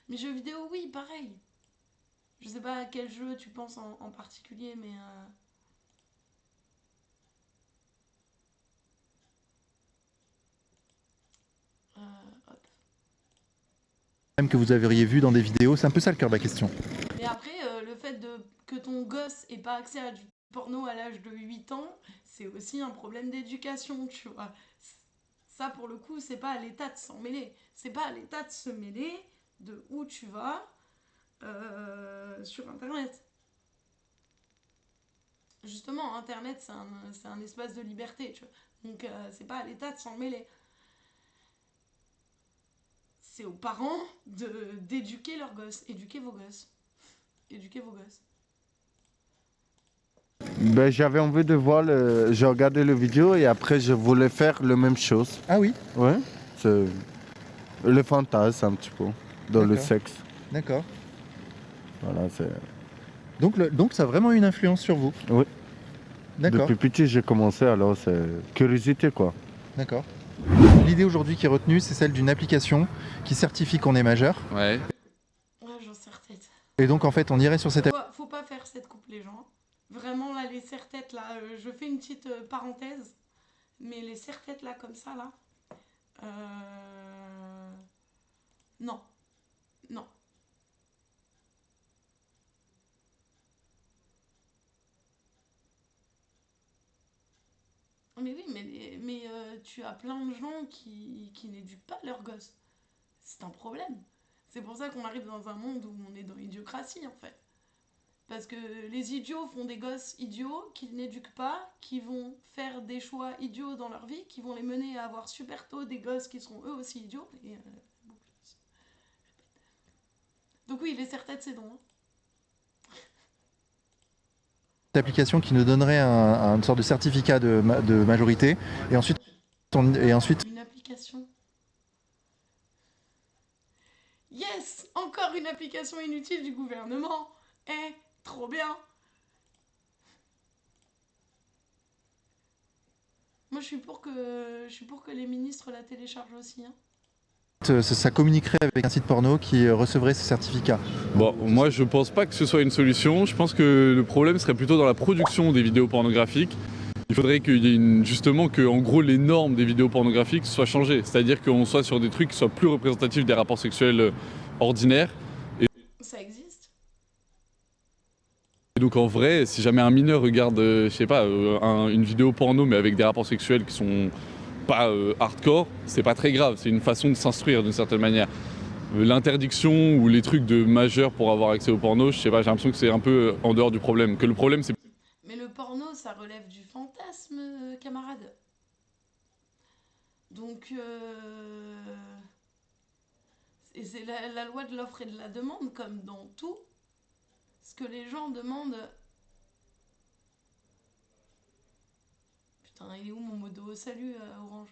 Mais jeux vidéo, oui, pareil. Je sais pas à quel jeu tu penses en particulier, mais... hop. Même que vous auriez vu dans des vidéos, c'est un peu ça le cœur de la question. Mais après, le fait que ton gosse ait pas accès à du porno à l'âge de 8 ans, c'est aussi un problème d'éducation, tu vois. Ça, pour le coup, c'est pas à l'État de s'en mêler. C'est pas à l'État de se mêler de où tu vas sur Internet. Justement, Internet, c'est un espace de liberté, tu vois. Donc, c'est pas à l'État de s'en mêler. C'est aux parents d'éduquer leurs gosses. Éduquez vos gosses. Éduquez vos gosses. Ben, j'avais envie de voir j'ai regardé le vidéo et après je voulais faire la même chose. Ah oui? Ouais. C'est le fantasme un petit peu dans le sexe. D'accord. Voilà, c'est... Donc ça a vraiment une influence sur vous? Oui. D'accord. Depuis petit, j'ai commencé, alors c'est curiosité, quoi. D'accord. L'idée aujourd'hui qui est retenue, c'est celle d'une application qui certifie qu'on est majeur. Ouais. Ouais, j'en serre-tête. Et donc en fait, on irait sur cette Faut pas faire cette coupe, les gens. Vraiment, là, les serre-têtes, là, je fais une petite parenthèse. Mais les serre-têtes, là, comme ça, là. Non. Non. Mais oui, mais tu as plein de gens qui n'éduquent pas leurs gosses. C'est un problème. C'est pour ça qu'on arrive dans un monde où on est dans l'idiocratie, en fait. Parce que les idiots font des gosses idiots qu'ils n'éduquent pas, qui vont faire des choix idiots dans leur vie, qui vont les mener à avoir super tôt des gosses qui seront eux aussi idiots. Et, donc oui, les serre-têtes, c'est non. application qui nous donnerait une sorte de certificat de majorité. Et ensuite, Une application. Yes! Encore une application inutile du gouvernement. Eh, trop bien! Moi, je suis pour que les ministres la téléchargent aussi. Hein. ça communiquerait avec un site porno qui recevrait ce certificat. Bon, moi je pense pas que ce soit une solution. Je pense que le problème serait plutôt dans la production des vidéos pornographiques. Il faudrait qu'il y ait justement que en gros les normes des vidéos pornographiques soient changées. C'est-à-dire qu'on soit sur des trucs qui soient plus représentatifs des rapports sexuels ordinaires. Ça existe. Et donc en vrai, si jamais un mineur regarde, je sais pas, une vidéo porno mais avec des rapports sexuels qui sont pas hardcore, c'est pas très grave, c'est une façon de s'instruire d'une certaine manière. L'interdiction ou les trucs de majeurs pour avoir accès au porno, je sais pas, j'ai l'impression que c'est un peu en dehors du problème. Que le problème c'est... Mais le porno, ça relève du fantasme, camarade. Donc, et c'est la loi de l'offre et de la demande, comme dans tout. Ce que les gens demandent... Putain, il est où mon modo? Salut, Orange.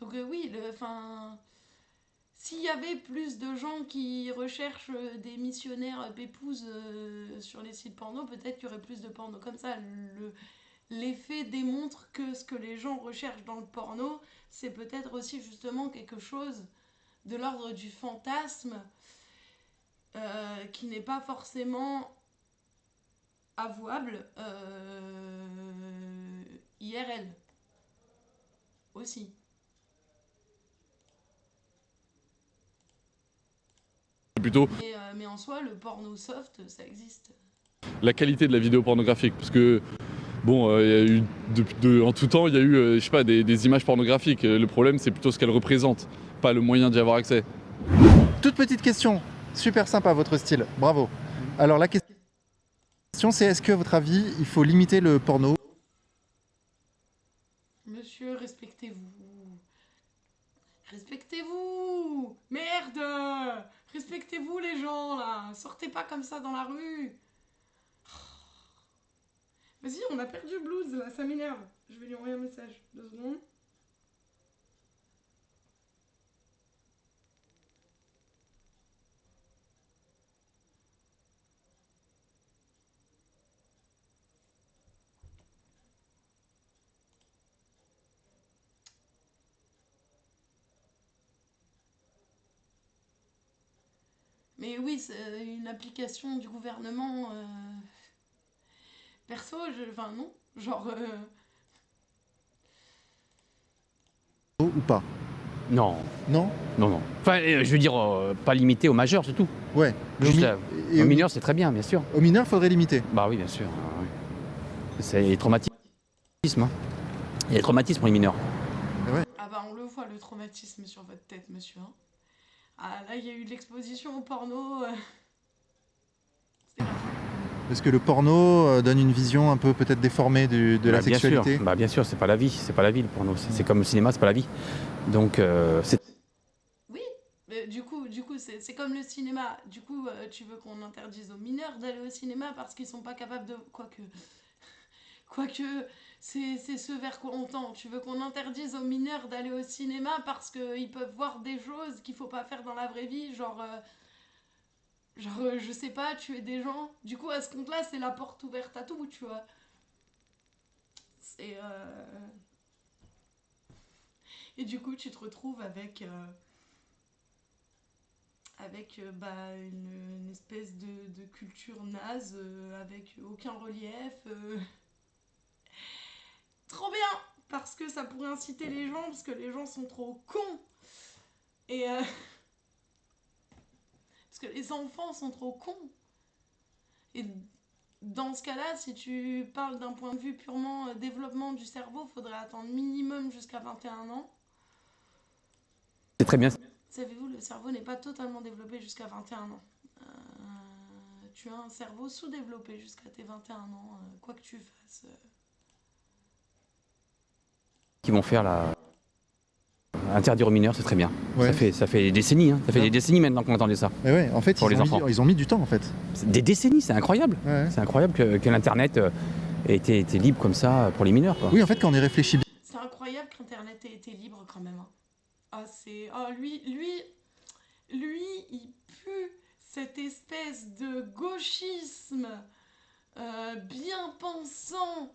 Donc oui, s'il y avait plus de gens qui recherchent des missionnaires pépouses sur les sites porno, peut-être qu'il y aurait plus de porno comme ça. L'effet démontre que ce que les gens recherchent dans le porno, c'est peut-être aussi justement quelque chose de l'ordre du fantasme qui n'est pas forcément avouable IRL aussi. Plutôt Mais en soi, le porno soft, ça existe. La qualité de la vidéo pornographique, parce que bon, y a eu en tout temps, il y a eu, je sais pas, des images pornographiques. Le problème, c'est plutôt ce qu'elles représentent, pas le moyen d'y avoir accès. Toute petite question, super sympa votre style, bravo. Alors la question c'est, est-ce que à votre avis, il faut limiter le porno? Monsieur, respectez-vous. Respectez-vous. Merde. Respectez-vous les gens là. Sortez pas comme ça dans la rue. Vas-y, on a perdu Blues là, ça m'énerve. Je vais lui envoyer un message. 2 secondes. Mais oui, c'est une application du gouvernement. Perso, enfin non. Genre. Ou pas? Non. Non? Non, non. Enfin, je veux dire, pas limité aux majeurs, c'est tout. Ouais. Juste et aux mineurs, c'est très bien, bien sûr. Aux mineurs, faudrait limiter. Bah oui, bien sûr. Oui. C'est les traumatismes. Hein. Il y a des traumatismes pour les mineurs. Ah bah on le voit le traumatisme sur votre tête, monsieur. Hein. Ah là, il y a eu de l'exposition au porno. Est-ce que le porno donne une vision un peu peut-être déformée de la sexualité? Bah bien sûr, c'est pas la vie, le porno. C'est comme le cinéma, c'est pas la vie. Donc c'est... Oui, du coup, c'est comme le cinéma. Du coup, tu veux qu'on interdise aux mineurs d'aller au cinéma parce qu'ils sont pas capables de... Quoique, c'est ce vers quoi on tend. Tu veux qu'on interdise aux mineurs d'aller au cinéma parce qu'ils peuvent voir des choses qu'il faut pas faire dans la vraie vie, je sais pas, tuer des gens. Du coup, à ce compte-là, c'est la porte ouverte à tout, tu vois. C'est... Et du coup, tu te retrouves avec... une espèce de culture naze avec aucun relief. Trop bien! Parce que ça pourrait inciter les gens, parce que les gens sont trop cons. Et parce que les enfants sont trop cons. Et dans ce cas-là, si tu parles d'un point de vue purement développement du cerveau, faudrait attendre minimum jusqu'à 21 ans. C'est très bien. Savez-vous, le cerveau n'est pas totalement développé jusqu'à 21 ans. Tu as un cerveau sous-développé jusqu'à tes 21 ans, quoi que tu fasses. Qui vont faire la... Interdire aux mineurs, c'est très bien. Ouais. Ça fait des décennies, hein. Ça fait des décennies maintenant qu'on attendait ça. Mais ouais, en fait, Pour les enfants. ils ont mis du temps, en fait. Des décennies, c'est incroyable. Ouais. C'est incroyable que l'Internet ait été libre comme ça pour les mineurs, quoi. Oui, en fait, quand on y réfléchit bien. C'est incroyable qu'Internet ait été libre quand même. Hein. Lui, il pue cette espèce de gauchisme bien pensant.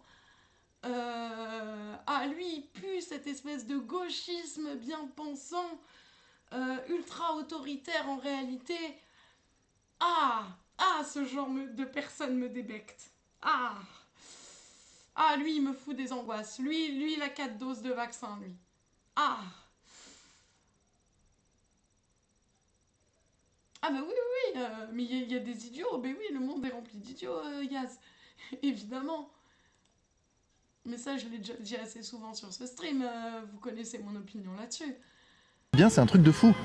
Lui, il pue cette espèce de gauchisme bien pensant, ultra autoritaire en réalité. Ce genre de personne me débecte. Lui, il me fout des angoisses. Lui, il a 4 doses de vaccin, lui. Bah oui, mais il y a des idiots. Mais oui, le monde est rempli d'idiots, Yaz. Évidemment. Mais ça, je l'ai déjà dit assez souvent sur ce stream. Vous connaissez mon opinion là-dessus. Bien, c'est un truc de fou.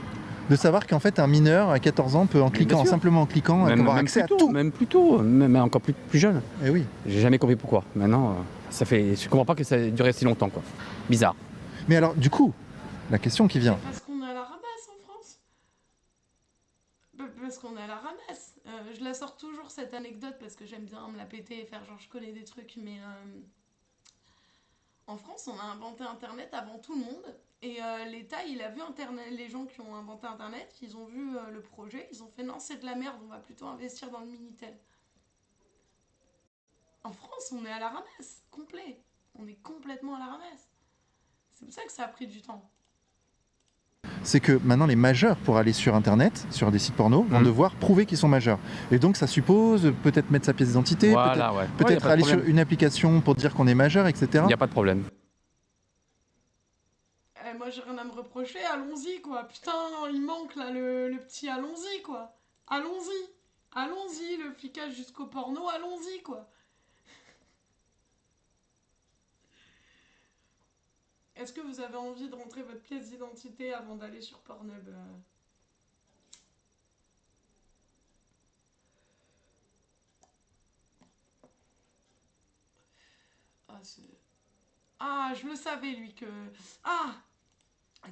De savoir qu'en fait, un mineur à 14 ans peut, simplement en cliquant, avoir accès à tout. Même plus tôt, même encore plus jeune. Et oui. J'ai jamais compris pourquoi. Maintenant, je comprends pas que ça ait duré si longtemps, quoi. Bizarre. Mais alors, du coup, la question qui vient. Parce qu'on est à la ramasse en France. Parce qu'on est à la ramasse. Je la sors toujours cette anecdote parce que j'aime bien me la péter et faire genre je connais des trucs, mais en France, on a inventé Internet avant tout le monde. Et l'État, il a vu Internet, les gens qui ont inventé Internet, ils ont vu le projet, ils ont fait non, c'est de la merde, on va plutôt investir dans le Minitel. En France, on est à la ramasse, complet. On est complètement à la ramasse. C'est pour ça que ça a pris du temps. C'est que maintenant les majeurs pour aller sur internet, sur des sites porno, vont devoir prouver qu'ils sont majeurs. Et donc ça suppose peut-être mettre sa pièce d'identité, voilà, peut-être aller sur une application pour dire qu'on est majeur, etc. Il n'y a pas de problème. Moi j'ai rien à me reprocher, allons-y quoi. Putain, il manque là le petit allons-y quoi. Allons-y, le flicage jusqu'au porno, allons-y quoi. Est-ce que vous avez envie de rentrer votre pièce d'identité avant d'aller sur Pornhub je le savais lui que...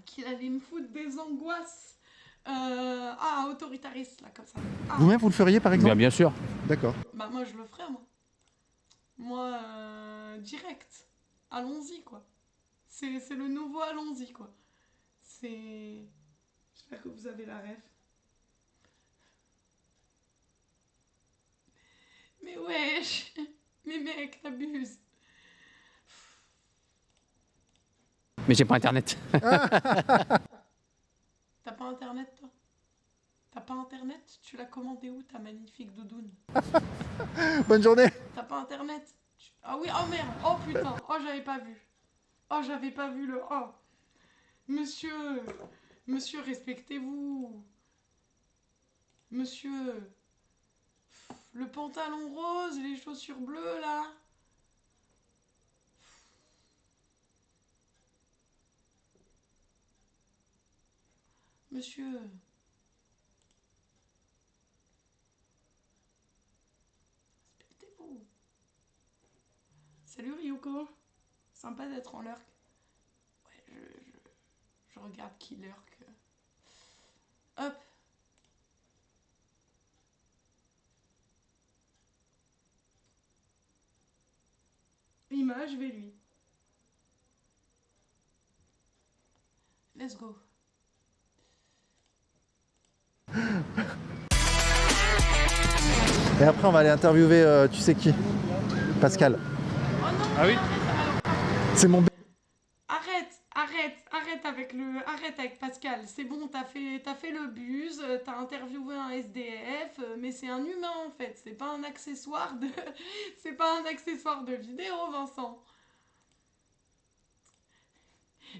qu'il allait me foutre des angoisses. Autoritariste là comme ça. Vous-même vous le feriez par exemple? Bien sûr. D'accord. Bah moi je le ferais moi. Moi direct. Allons-y quoi. C'est le nouveau allons-y quoi. J'espère que vous avez la ref. Mais wesh. Mais mec, t'abuses. Mais j'ai pas internet. T'as pas internet toi? T'as pas internet? Tu l'as commandé où ta magnifique doudoune? Bonne journée. T'as pas internet? Ah oui, oh merde, oh putain, oh j'avais pas vu. Oh j'avais pas vu le... Oh. Monsieur, respectez-vous. Monsieur, le pantalon rose, les chaussures bleues là. Monsieur. Respectez-vous. Salut Ryuko. Sympa d'être en lurk. Ouais, je regarde qui lurk. Hop. Image, vais lui. Let's go. Et après, on va aller interviewer, tu sais qui? Pascal. Ah oui? C'est mon... Arrête avec Pascal. C'est bon, t'as fait le buzz, t'as interviewé un SDF, mais c'est un humain en fait. C'est pas un accessoire de, c'est pas un accessoire de vidéo, Vincent.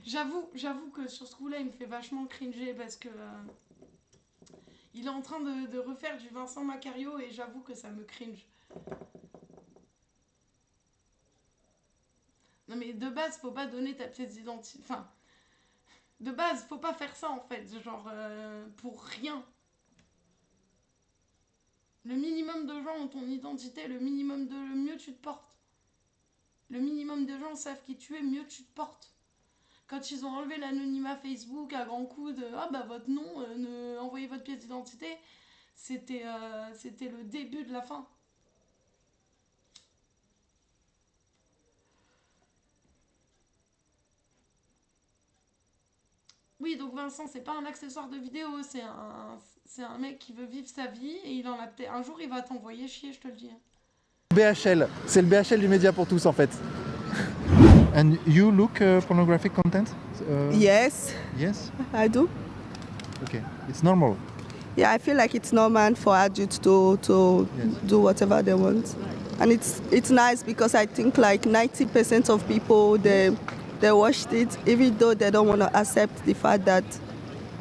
J'avoue que sur ce coup-là, il me fait vachement cringer parce que il est en train de refaire du Vincent Macario et j'avoue que ça me cringe. Non mais de base, faut pas donner ta pièce d'identité. Enfin, de base, faut pas faire ça en fait, genre pour rien. Le minimum de gens ont ton identité, le mieux tu te portes. Le minimum de gens savent qui tu es, mieux tu te portes. Quand ils ont enlevé l'anonymat Facebook à grands coups de ah bah votre nom, envoyez votre pièce d'identité, c'était le début de la fin. Oui, donc Vincent, c'est pas un accessoire de vidéo, c'est un mec qui veut vivre sa vie et il en a peut-être. Un jour, il va t'envoyer chier, je te le dis. BHL, c'est le BHL du Média pour tous en fait. And you look pornographic content? Yes. Yes? I do. Okay, it's normal. Yeah, I feel like it's normal for adults to do whatever they want. And it's nice because I think like 90% of people, they watched it, even though they don't want to accept the fact that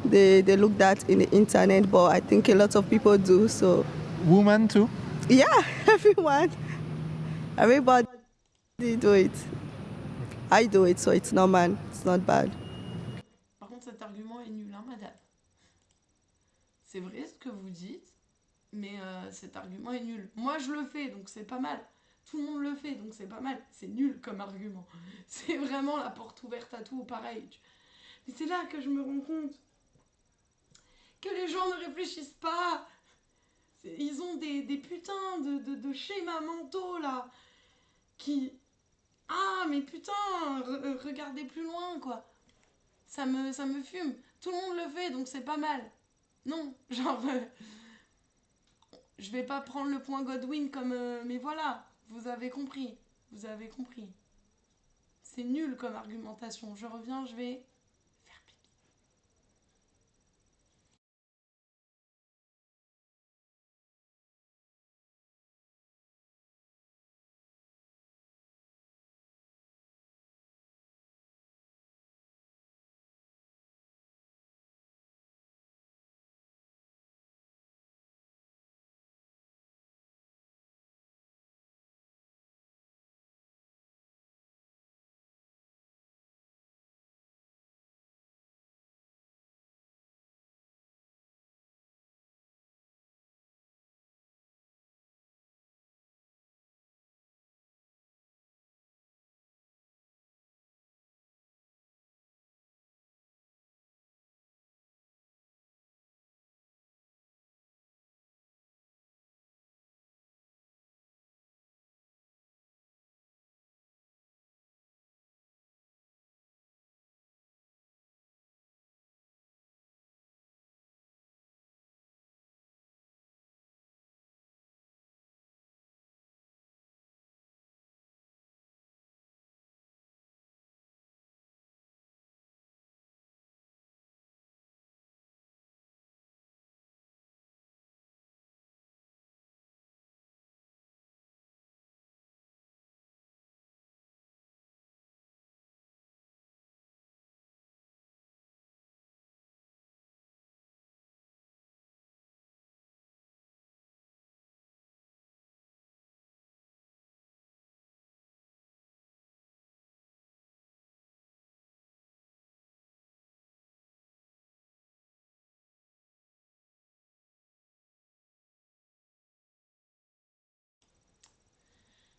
they looked at in the internet, but I think a lot of people do, so. Women too? Yeah, everyone. Everybody do it. I do it, so it's normal, it's not bad. Par contre, cet argument est nul, hein, madame. C'est vrai ce que vous dites, mais cet argument est nul. Moi, je le fais, donc c'est pas mal. Tout le monde le fait, donc c'est pas mal. C'est nul comme argument. C'est vraiment la porte ouverte à tout, pareil. Mais c'est là que je me rends compte que les gens ne réfléchissent pas. Ils ont des putains de schémas mentaux, là, qui... Ah, mais putain, regardez plus loin, quoi. Ça me fume. Tout le monde le fait, donc c'est pas mal. Non, genre... je vais pas prendre le point Godwin comme... mais voilà, vous avez compris. Vous avez compris. C'est nul comme argumentation. Je reviens, je vais... faire pipi.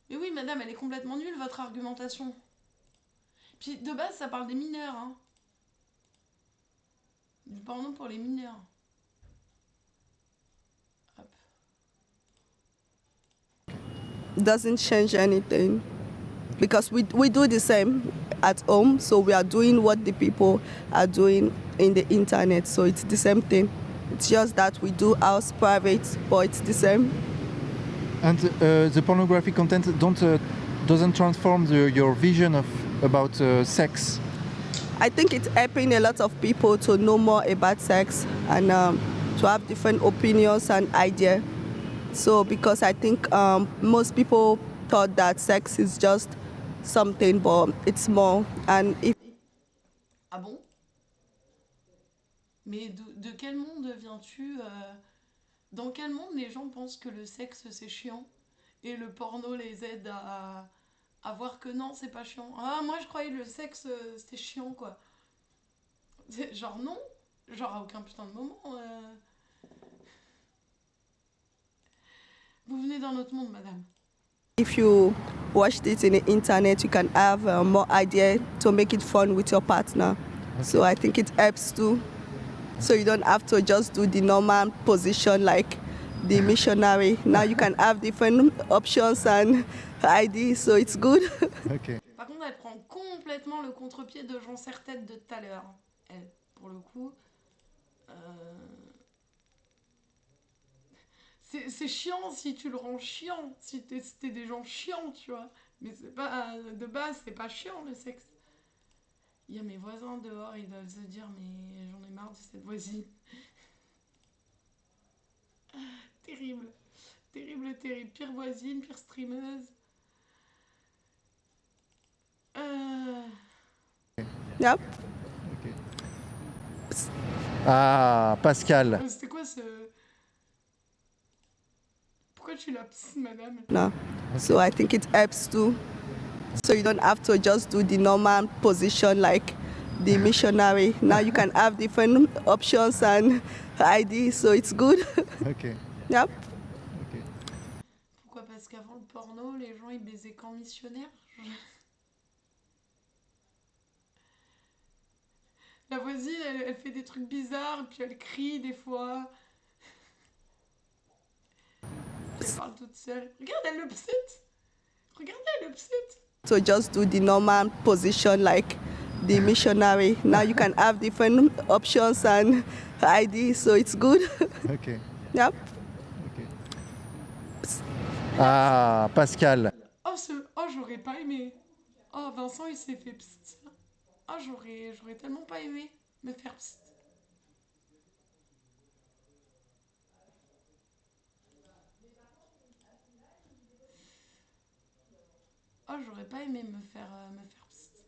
Mais oui, madame, elle est complètement nulle, votre argumentation. Puis, de base, ça parle des mineurs, hein. Du porno pour les mineurs. doesn't change anything because we do the same at home, so we are doing what the people are doing in the internet, so it's the same thing. It's just that we do ours private, but it's the same. And the pornographic content doesn't transform your vision about sex. I think it's helping a lot of people to know more about sex and to have different opinions and ideas. So because I think most people thought that sex is just something, but it's more. And if Ah bon? Mais de quel monde viens-tu Dans quel monde les gens pensent que le sexe c'est chiant et le porno les aide à voir que non, c'est pas chiant. Ah, moi je croyais que le sexe c'était chiant quoi. Genre non, genre à aucun putain de moment. Vous venez d'un autre monde, madame. If you watched it in the internet, you can have more idea to make it fun with your partner. Okay. So I think it helps too. So you don't have to just do the normal position like the missionary. Now you can have different options and ideas, so it's good. Okay. Par contre, elle prend complètement le contre-pied de Jean Serre-Tête de tout à l'heure. Elle, pour le coup... C'est chiant si tu le rends chiant, si t'es des gens chiants, tu vois. Mais c'est pas... De base, c'est pas chiant, le sexe. Il y a mes voisins dehors, ils doivent se dire, mais j'en ai marre de cette voisine. Terrible. Terrible, terrible. Pire voisine, pire streameuse. Yep. Okay. Ah, Pascal. C'était quoi ce... Pourquoi tu l'as madame? No. Okay. So I think it helps too. So you don't have to just do the normal position like the missionary. Now you can have different options and ideas, so it's good. Okay. Yep. Okay. Pourquoi? Parce qu'avant le porno, les gens ils baisaient qu'en missionnaire. La voisine, elle fait des trucs bizarres, puis elle crie des fois. Elle parle toute seule. Regarde, elle le psite. Regardez, elle le psite. So just do the normal position like the missionary. Now you can have different options and ideas, so it's good. Okay. Yep. Okay. Ah, Pascal. Oh, j'aurais pas aimé. Oh, Vincent, il s'est fait psst. Oh, j'aurais tellement pas aimé me faire psst. Oh, j'aurais pas aimé me faire psst.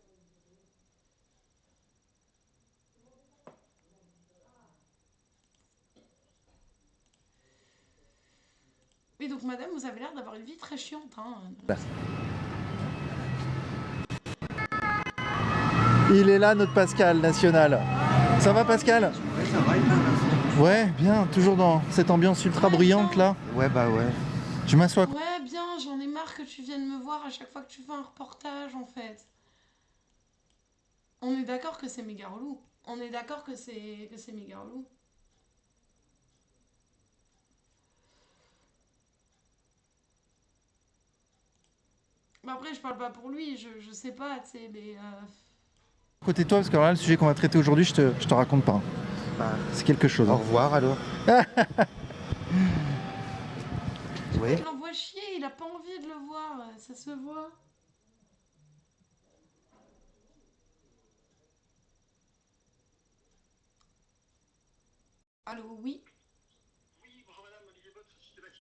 Oui, donc madame, vous avez l'air d'avoir une vie très chiante, hein. Il est là, notre Pascal national. Ça va, Pascal? Ouais, ça va, il Ouais, bien, toujours dans cette ambiance ultra bruyante là. Ouais, bah ouais. Je m'assois. Ouais, bien, j'en ai marre que tu viennes me voir à chaque fois que tu fais un reportage, en fait. On est d'accord que c'est méga relou. On est d'accord que c'est méga relou. Bah après, je parle pas pour lui, je sais pas, tu sais, mais... Côté de toi, parce que alors là, le sujet qu'on va traiter aujourd'hui, je te raconte pas. Bah, c'est quelque chose. Au revoir alors. Ouais. Il l'envoie chier, il a pas envie de le voir, ça se voit. Allô, oui? Oui, bonjour madame, Olivier Bott, Société Bâtiment.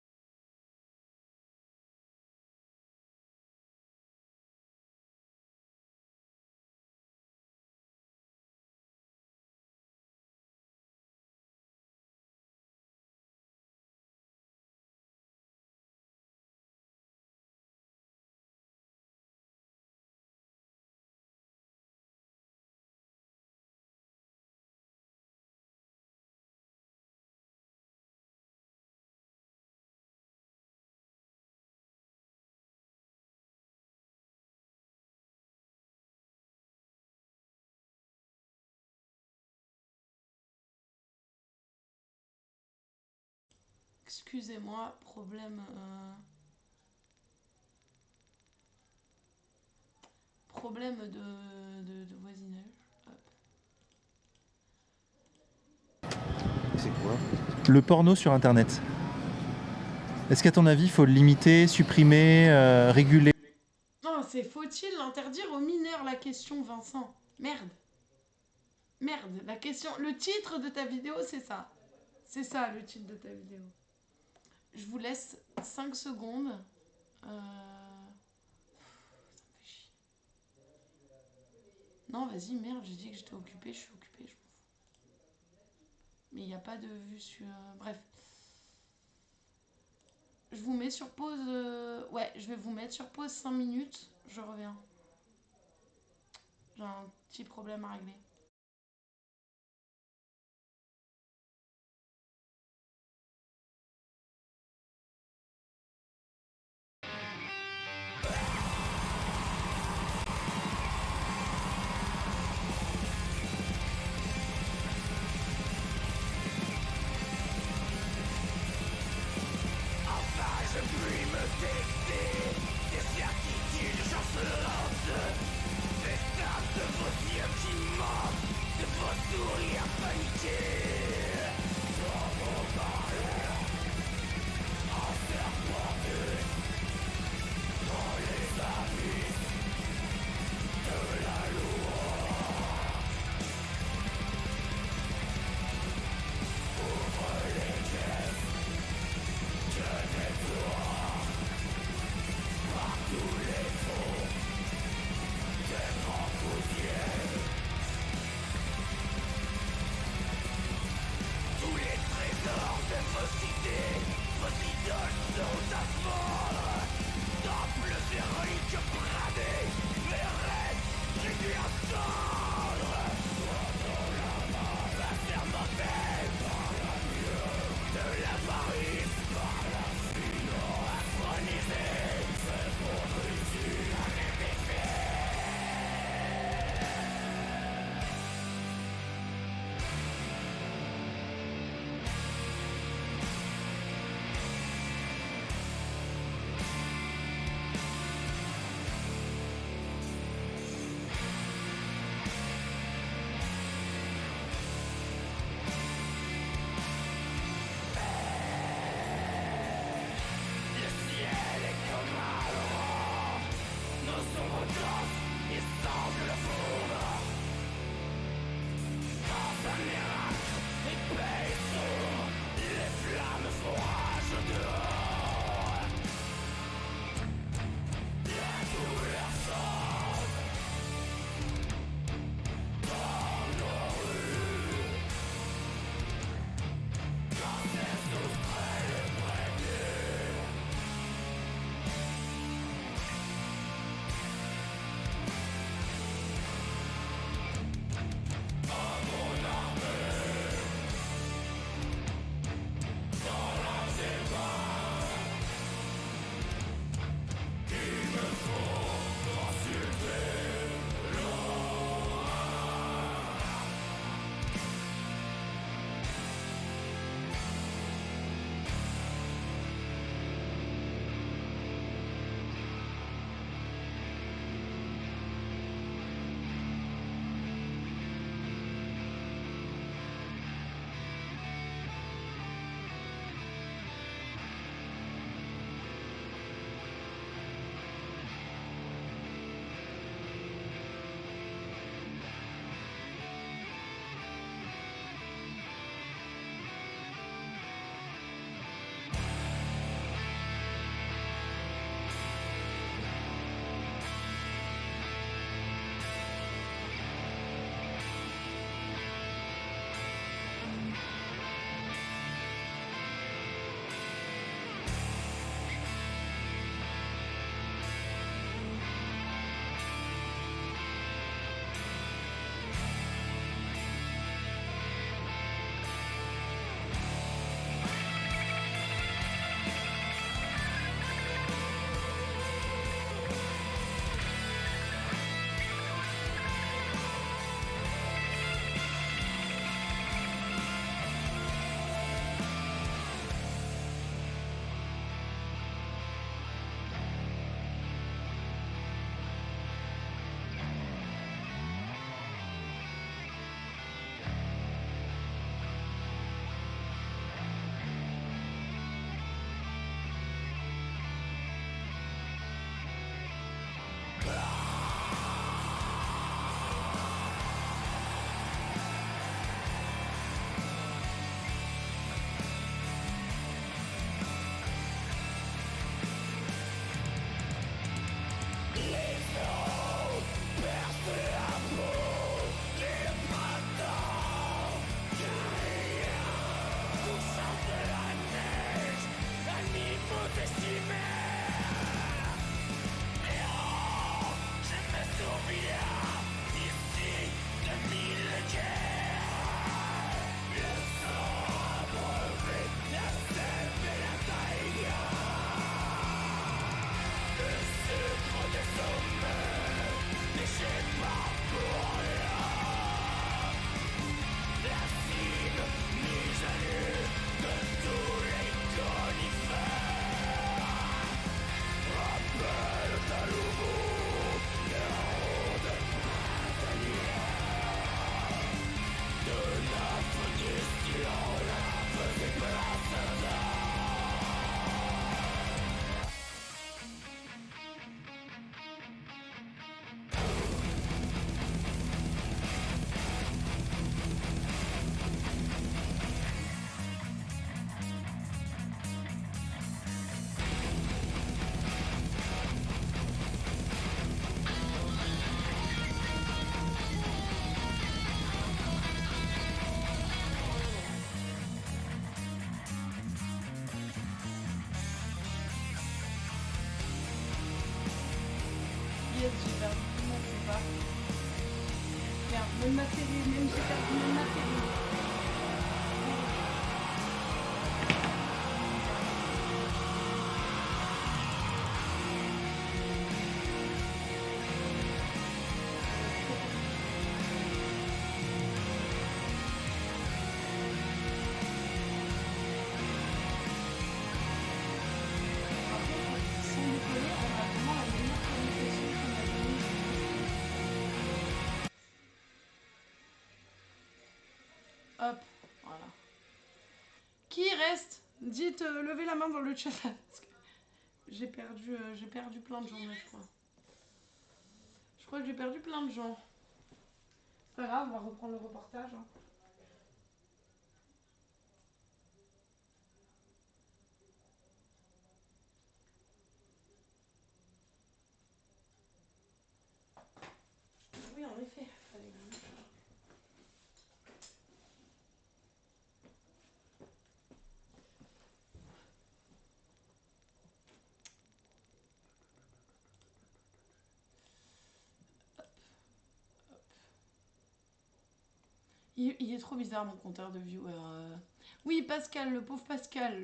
Excusez-moi, problème... problème de voisinage. Hop. C'est quoi? Le porno sur Internet. Est-ce qu'à ton avis, il faut le limiter, supprimer, réguler? Non, faut-il l'interdire aux mineurs, la question, Vincent? Merde. Merde, la question... Le titre de ta vidéo, c'est ça. C'est ça, le titre de ta vidéo. Je vous laisse 5 secondes. Ça me fait chier. Non, vas-y, merde, j'ai dit que j'étais occupée, je suis occupée, je m'en fous. Mais il n'y a pas de vue sur... Bref. Je vous mets sur pause... Ouais, je vais vous mettre sur pause 5 minutes. Je reviens. J'ai un petit problème à régler. Merde, même ma série, même j'ai perdu même ma série. Sans déconner, on a vraiment la meilleure communication qu'on a jamais eue. Hop, voilà. Qui reste? Dites, levez la main dans le chat. Parce que j'ai perdu plein de gens, là, je crois. Je crois que j'ai perdu plein de gens. C'est pas grave, on va reprendre le reportage. Hein. Oui, en effet. Fallait que je- Il est trop bizarre mon compteur de viewers. Oui, Pascal, le pauvre Pascal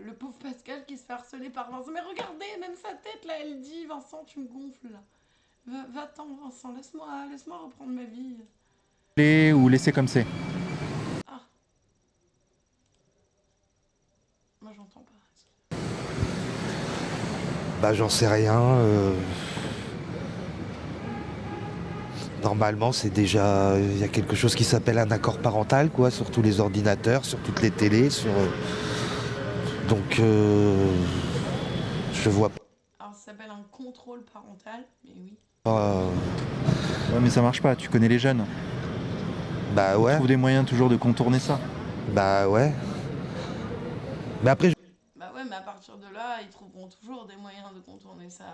qui se fait harceler par Vincent. Mais regardez, même sa tête là, elle dit Vincent, tu me gonfles là. Va-t'en Vincent, laisse-moi reprendre ma vie. Ou laisser comme c'est. Ah. Moi j'entends pas. Bah j'en sais rien. Normalement c'est déjà... Il y a quelque chose qui s'appelle un accord parental quoi, sur tous les ordinateurs, sur toutes les télés, sur... Donc je vois Alors ça s'appelle un contrôle parental, mais oui. pas... Ouais, mais ça marche pas, tu connais les jeunes. Bah ouais. Ils trouvent des moyens toujours de contourner ça. Bah ouais. Mais après... Bah ouais, mais à partir de là, ils trouveront toujours des moyens de contourner ça.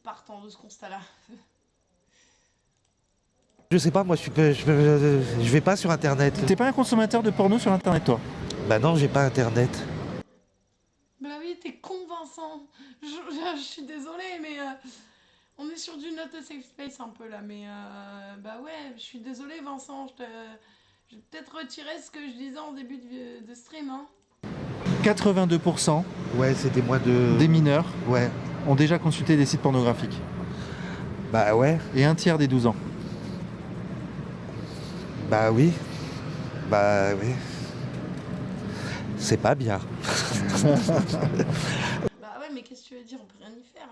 Partant de ce constat-là. Je sais pas, moi je vais pas sur internet. T'es pas un consommateur de porno sur internet toi? Bah non, j'ai pas internet. Bah oui, t'es con Vincent. Je suis désolée, mais on est sur du not a safe space un peu là, mais bah ouais, je suis désolée Vincent. Je vais peut-être retirer ce que je disais en début de stream. Hein. 82% ouais, c'était moins de... des mineurs ouais. ont déjà consulté des sites pornographiques. Bah ouais. Et un tiers des 12 ans. Bah oui. Bah oui. C'est pas bien. Bah ouais, mais qu'est-ce que tu veux dire? On peut rien y faire.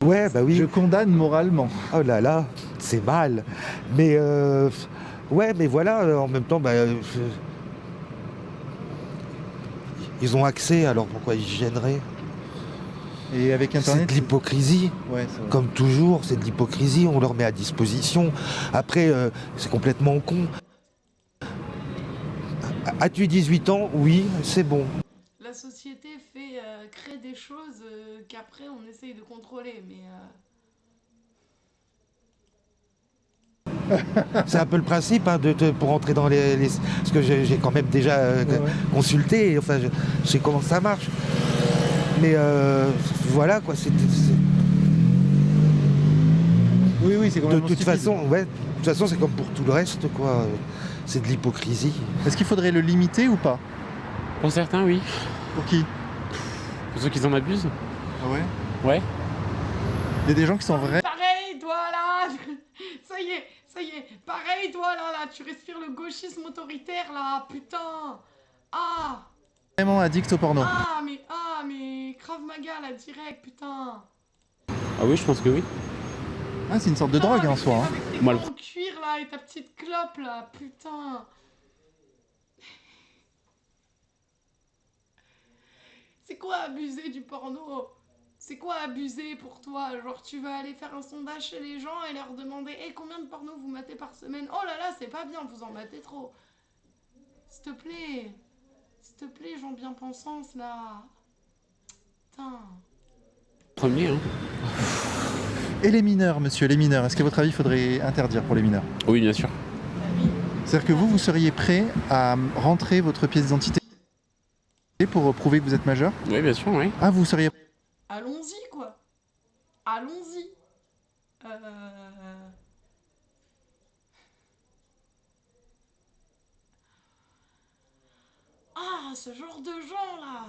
Ouais, bah oui. Je condamne moralement. Oh là là, c'est mal. Mais ouais, mais voilà, en même temps, bah, ils ont accès, alors pourquoi ils gêneraient? Et avec internet, c'est de l'hypocrisie. Ouais, c'est vrai. Comme toujours, c'est de l'hypocrisie, on leur met à disposition. Après, c'est complètement con. As-tu 18 ans? Oui, c'est bon. La société crée des choses qu'après on essaye de contrôler, mais... C'est un peu le principe hein, pour entrer dans les... Parce que j'ai quand même déjà consulté, enfin je sais comment ça marche. Mais voilà quoi, Oui, c'est quand même de toute façon, ouais, de toute façon c'est comme pour tout le reste quoi. C'est de l'hypocrisie. Est-ce qu'il faudrait le limiter ou pas? Pour certains, oui. Pour qui? Pour ceux qui en abusent. Ah ouais? Ouais. Il y a des gens qui sont vrais. Pareil, toi là. Ça y est, pareil, toi là, tu respires le gauchisme autoritaire là, putain. Ah. Vraiment addict au porno. Ah mais Krav Maga là, direct, putain. Ah oui, je pense que oui. Ah, c'est une sorte de drogue en soi. Hein. Avec tes Moi, gants en cuir là et ta petite clope là, putain. C'est quoi abuser du porno? C'est quoi abuser pour toi? Genre tu vas aller faire un sondage chez les gens et leur demander hey, combien de porno vous matez par semaine? Oh là là, c'est pas bien, vous en matez trop. S'il te plaît, gens bien pensants là. Putain. Premier, hein. Et les mineurs, monsieur, les mineurs, est-ce qu'à votre avis, il faudrait interdire pour les mineurs? Oui, bien sûr. C'est-à-dire que vous seriez prêt à rentrer votre pièce d'identité pour prouver que vous êtes majeur? Oui, bien sûr, oui. Ah, vous seriez... Allons-y quoi. allons-y. Ah, ce genre de gens là.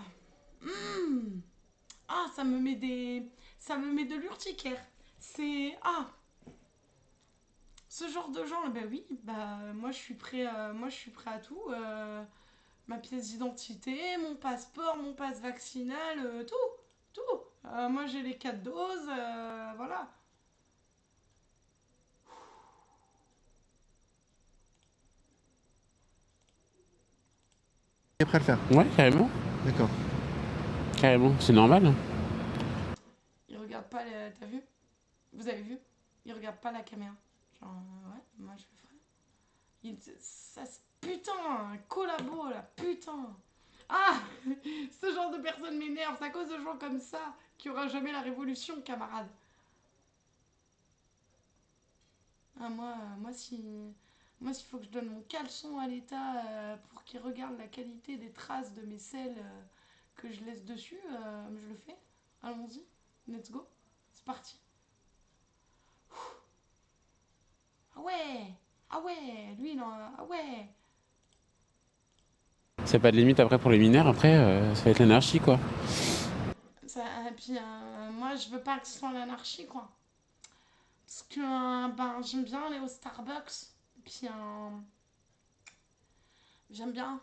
Ah, ça me met de l'urticaire. C'est... Ah, ce genre de gens, ben oui, bah moi je suis prêt à tout. Ma pièce d'identité, mon passeport, mon passe vaccinal, tout. Moi j'ai les 4 doses, voilà. Tu es prêt à le faire? Ouais, carrément. D'accord. Carrément, c'est normal. Il regarde pas, t'as vu? Vous avez vu? Il regarde pas la caméra. Genre, ouais, moi je le ferai. Putain, collabo là, putain. Ah, ce genre de personne m'énerve, c'est à cause de gens comme ça qu'il n'y aura jamais la révolution, camarade. Ah, moi s'il faut que je donne mon caleçon à l'État pour qu'il regarde la qualité des traces de mes selles que je laisse dessus, je le fais. Allons-y, let's go, c'est parti. Ah ouais, lui non, ah ouais. C'est pas de limite après pour les mineurs, après ça va être l'anarchie quoi. Et puis moi je veux pas que ce soit l'anarchie quoi. Parce que j'aime bien aller au Starbucks. Puis j'aime bien.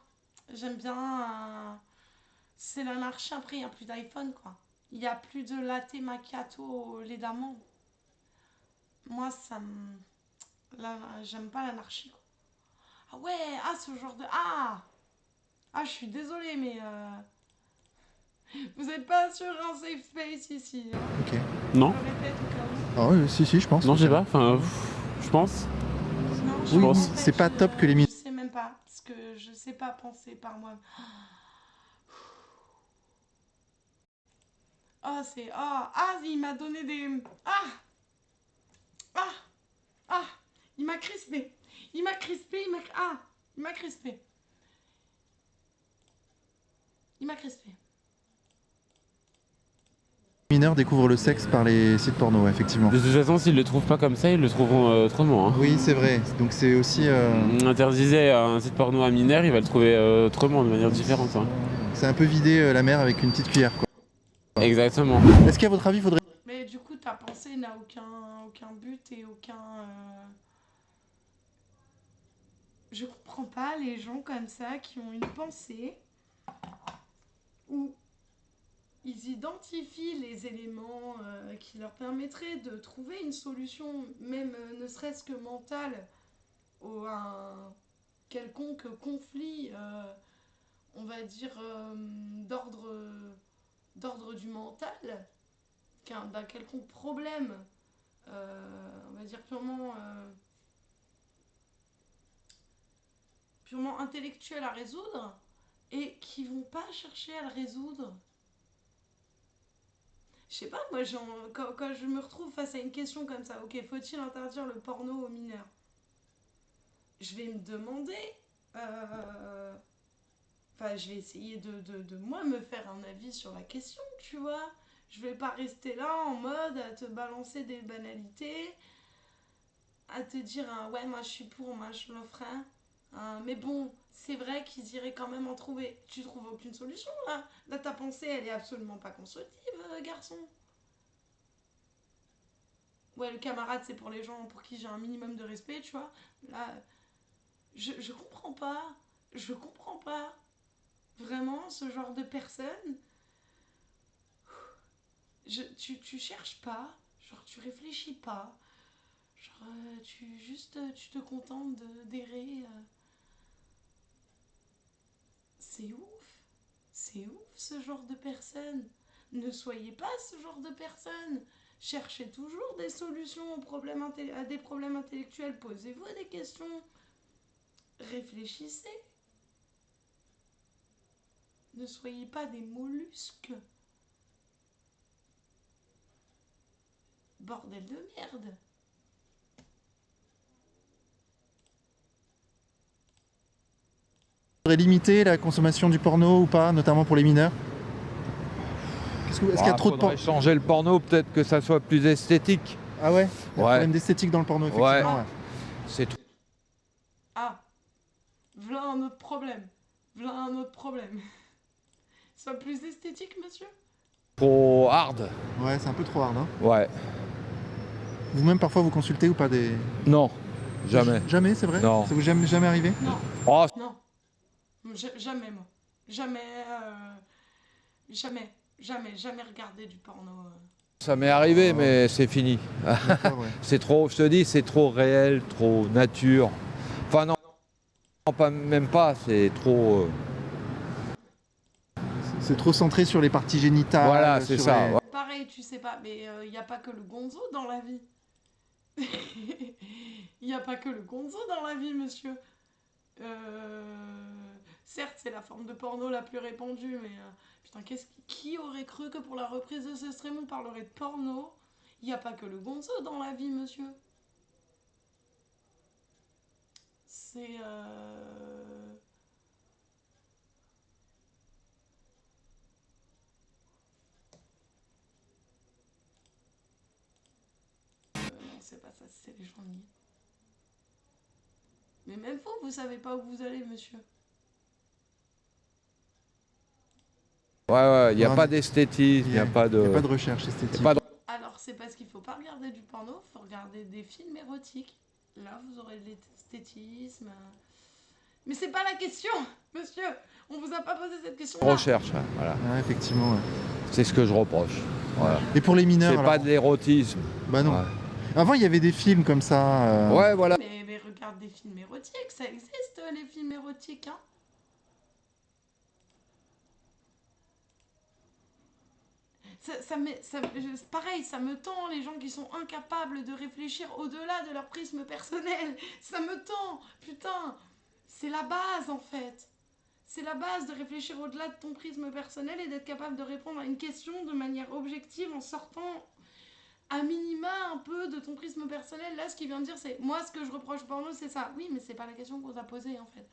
C'est l'anarchie, après il n'y a plus d'iPhone quoi. Il n'y a plus de latte macchiato au lait d'amande. Moi ça me... Là, j'aime pas l'anarchie quoi. Ah ouais, ce genre de... Ah, je suis désolée mais... Vous n'êtes pas sur un safe space ici. Hein. Ok. Non. Je le répète au cas où. Ah oui, si, je pense. Non, je sais pas, enfin, je pense. Non, Oui, pense. c'est pas top que les mineurs... Je sais même pas, parce que je sais pas penser par moi. Il m'a donné des... Il m'a crispé. Il m'a crispé. mineurs découvrent le sexe par les sites porno, effectivement. De toute façon, s'ils le trouvent pas comme ça, ils le trouveront autrement. Hein. Oui, c'est vrai. Donc c'est aussi... On interdisait un site porno à mineur, il va le trouver autrement, de manière différente. Hein. C'est un peu vider la mer avec une petite cuillère, quoi. Exactement. Est-ce qu'à votre avis, il faudrait... Mais du coup, ta pensée n'a aucun but et aucun... Je comprends pas les gens comme ça qui ont une pensée où ils identifient les éléments qui leur permettraient de trouver une solution, même ne serait-ce que mentale, à un quelconque conflit, on va dire, d'ordre du mental, d'un quelconque problème, on va dire purement intellectuel à résoudre, et qui vont pas chercher à le résoudre. Je sais pas, moi, quand je me retrouve face à une question comme ça, ok, faut-il interdire le porno aux mineurs? Je vais me demander... je vais essayer de moi me faire un avis sur la question, tu vois. Je vais pas rester là en mode à te balancer des banalités, à te dire, ouais, moi je suis pour, moi je le ferai. Mais bon, c'est vrai qu'ils iraient quand même en trouver. Tu trouves aucune solution là. Là, ta pensée, elle est absolument pas constructive, garçon. Ouais, le camarade, c'est pour les gens pour qui j'ai un minimum de respect, tu vois. Là, je comprends pas. Je comprends pas. Vraiment, ce genre de personne. Tu cherches pas. Genre, tu réfléchis pas. Genre, tu te contentes d'errer. C'est ouf. C'est ouf, ce genre de personne. Ne soyez pas ce genre de personne. Cherchez toujours des solutions à des problèmes intellectuels. Posez-vous des questions. Réfléchissez. Ne soyez pas des mollusques. Bordel de merde. Limiter la consommation du porno ou pas, notamment pour les mineurs? est-ce qu'il y a trop de porno? Changer le porno, peut-être que ça soit plus esthétique. Ah ouais? Il y a un Ouais. problème d'esthétique dans le porno, effectivement. Ouais. Ouais. C'est tout. Ah, voilà un autre problème. Voilà un autre problème. Soit plus esthétique, monsieur? Trop hard. Ouais, c'est un peu trop hard, hein. Ouais. Vous-même, parfois, vous consultez ou pas des... Non, jamais. Jamais, c'est vrai? Non. Ça vous est jamais arrivé? Non. Oh, Non. Jamais, moi. Jamais regardé du porno. ça m'est arrivé, mais c'est fini. D'accord, ouais. C'est trop, je te dis, c'est trop réel, trop nature. Enfin, non, pas, même pas, c'est trop. C'est trop centré sur les parties génitales. Voilà, c'est sur ça. les- Ouais. Pareil, tu sais pas, mais il n'y a pas que le gonzo dans la vie. Il n'y a pas que le gonzo dans la vie, monsieur. Certes, c'est la forme de porno la plus répandue, mais putain, qui aurait cru que pour la reprise de ce stream, on parlerait de porno? Il n'y a pas que le gonzo dans la vie, monsieur. C'est... non, c'est pas ça, c'est les gens niais. Mais même vous savez pas où vous allez, monsieur. Ouais, il n'y a Non, pas d'esthétisme, il n'y a pas de. Il n'y a pas de recherche esthétique. Alors, c'est parce qu'il faut pas regarder du porno, faut regarder des films érotiques. Là, vous aurez de l'esthétisme. Mais c'est pas la question, monsieur. On vous a pas posé cette question. Recherche, hein, voilà. Ouais, effectivement, ouais. C'est ce que je reproche. Voilà. Et pour les mineurs, C'est alors pas de l'érotisme. Bah non. Ouais. Avant, il y avait des films comme ça. Ouais, voilà. Mais regarde des films érotiques, ça existe, les films érotiques, hein. Pareil, ça me tend, les gens qui sont incapables de réfléchir au-delà de leur prisme personnel. Ça me tend, putain. C'est la base, en fait. C'est la base de réfléchir au-delà de ton prisme personnel et d'être capable de répondre à une question de manière objective en sortant à minima un peu de ton prisme personnel. Là, ce qu'il vient de dire, c'est moi, ce que je reproche au porno, c'est ça. Oui, mais c'est pas la question qu'on t'a posée, en fait.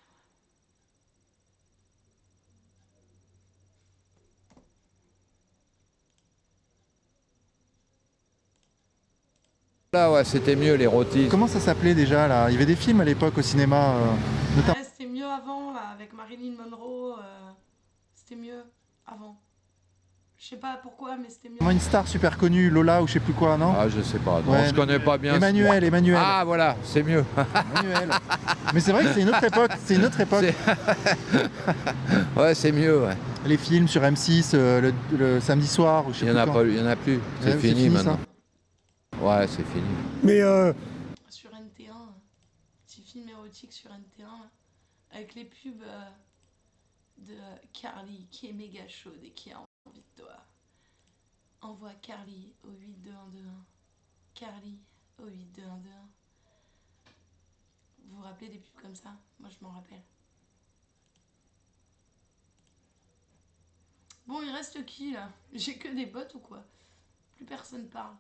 Là, ouais, c'était mieux l'érotisme. Comment ça s'appelait déjà là? Il y avait des films à l'époque au cinéma, notamment. Ouais, c'était mieux avant, là, avec Marilyn Monroe. C'était mieux avant. Je sais pas pourquoi, mais c'était mieux. Une star super connue, Lola ou je sais plus quoi, non? Ah, je sais pas. Non, Ouais, je connais pas bien. Emmanuel. Ah, voilà, c'est mieux. Emmanuel. Mais c'est vrai que c'est une autre époque. C'est une autre époque. Ouais, c'est mieux, ouais. Les films sur M6 le samedi soir ou je sais Il y plus en a quand. pas, il y en a plus. C'est Ouais, fini maintenant. ça. Ouais, c'est fini. Mais Sur NT1, petit film érotique sur NT1, là, avec les pubs de Carly qui est méga chaude et qui a envie de toi. Envoie Carly au 82121. Carly au 82121. Vous vous rappelez des pubs comme ça? Moi je m'en rappelle. Bon, il reste qui là? J'ai que des bots ou quoi? Plus personne parle.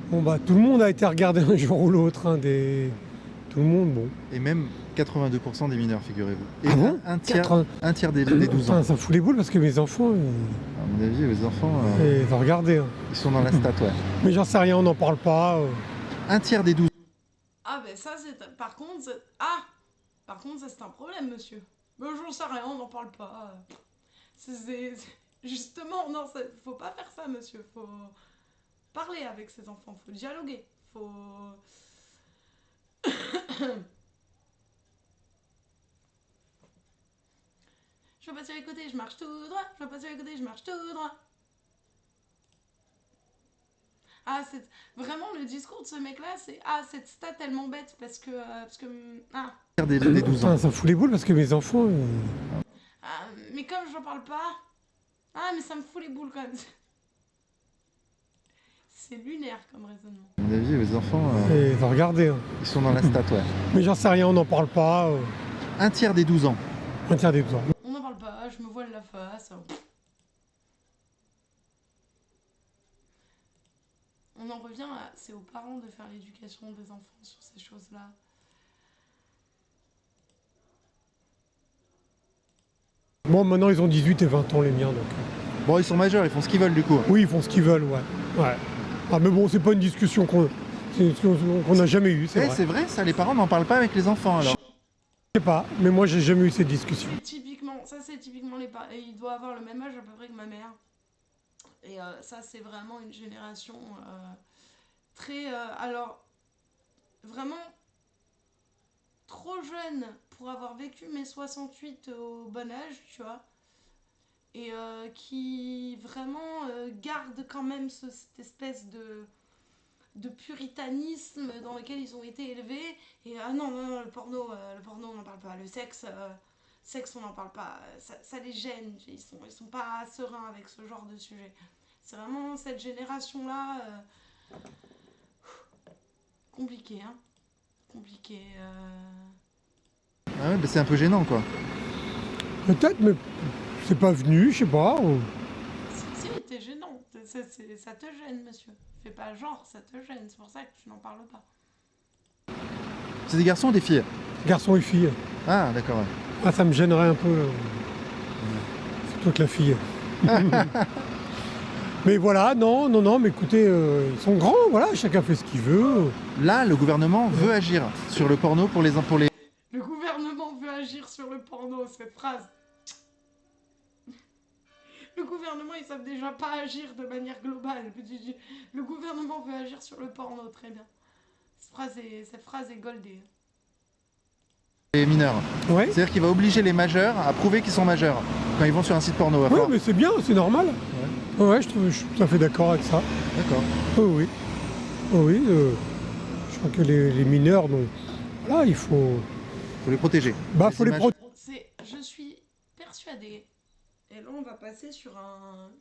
Bon bah tout le monde a été regardé un jour ou l'autre, hein, tout le monde, bon. Et même 82% des mineurs, figurez-vous. Et Ah bon un tiers des 12 ans. Putain, ça fout les boules parce que mes enfants, À mon avis, les enfants, ils ont regardé. Hein. ils sont dans la stat, ouais. Mais j'en sais rien, on n'en parle pas. Un tiers des 12. Ah ben ça c'est... Par contre, ça c'est un problème, monsieur. Mais j'en sais rien, on n'en parle pas. Justement, non, faut pas faire ça, monsieur. Faut parler avec ses enfants, faut dialoguer, faut... Je veux pas sur les côtés, je marche tout droit. Je veux pas sur les côtés, je marche tout droit. Ah, c'est vraiment le discours de ce mec-là, c'est cette stat tellement bête parce que Des 12 ans. Putain, ça fout les boules parce que mes enfants. mais comme j'en parle pas, mais ça me fout les boules quand même. C'est lunaire comme raisonnement. À mon avis, les enfants, Ils ont regardé. Hein. ils sont dans la stat, ouais. Mais j'en sais rien, on n'en parle pas. Un tiers des 12 ans. Un tiers des 12 ans. On n'en parle pas, je me voile la face. On en revient à... C'est aux parents de faire l'éducation des enfants sur ces choses-là. Moi, maintenant, ils ont 18 et 20 ans, les miens. Donc. Bon, ils sont majeurs, ils font ce qu'ils veulent du coup. Oui, ils font ce qu'ils veulent, ouais. Ah, mais bon, c'est pas une discussion qu'on n'a jamais eue, c'est vrai. C'est vrai, ça, les parents n'en parlent pas avec les enfants alors. Je sais pas, mais moi, j'ai jamais eu cette discussion. C'est typiquement les parents. Il doit avoir le même âge à peu près que ma mère. Et ça, c'est vraiment une génération très... alors, vraiment trop jeune pour avoir vécu mes 68 au bon âge, tu vois. Et qui vraiment garde quand même cette espèce de puritanisme dans lequel ils ont été élevés. Et non, le porno on n'en parle pas. Le sexe, on n'en parle pas. Ça les gêne. Ils sont pas sereins avec ce genre de sujet. C'est vraiment cette génération-là compliqué, hein. Compliqué. Ah ouais, bah c'est un peu gênant quoi. Peut-être, mais c'est pas venu, je sais pas. Si, t'es gênant. Ça te gêne, monsieur. Fais pas genre, ça te gêne. C'est pour ça que tu n'en parles pas. C'est des garçons ou des filles? Garçons et filles. Ah, d'accord, ouais. Ah, ça me gênerait un peu. C'est toi que la fille. Mais voilà, non, mais écoutez, ils sont grands, voilà, chacun fait ce qu'il veut. Là, le gouvernement veut agir sur le porno pour les... Le gouvernement veut agir sur le porno, cette phrase. Le gouvernement, ils savent déjà pas agir de manière globale. Le gouvernement veut agir sur le porno, très bien. Cette phrase est goldée. Les mineurs. Ouais. C'est-à-dire qu'il va obliger les majeurs à prouver qu'ils sont majeurs quand ils vont sur un site porno. Oui, mais c'est bien, c'est normal. Ouais, je suis tout à fait d'accord avec ça. D'accord. Oui. Je crois que les mineurs, donc, là, il faut... Faut les protéger. Bah, faut les protéger. Je suis persuadée, et là on va passer sur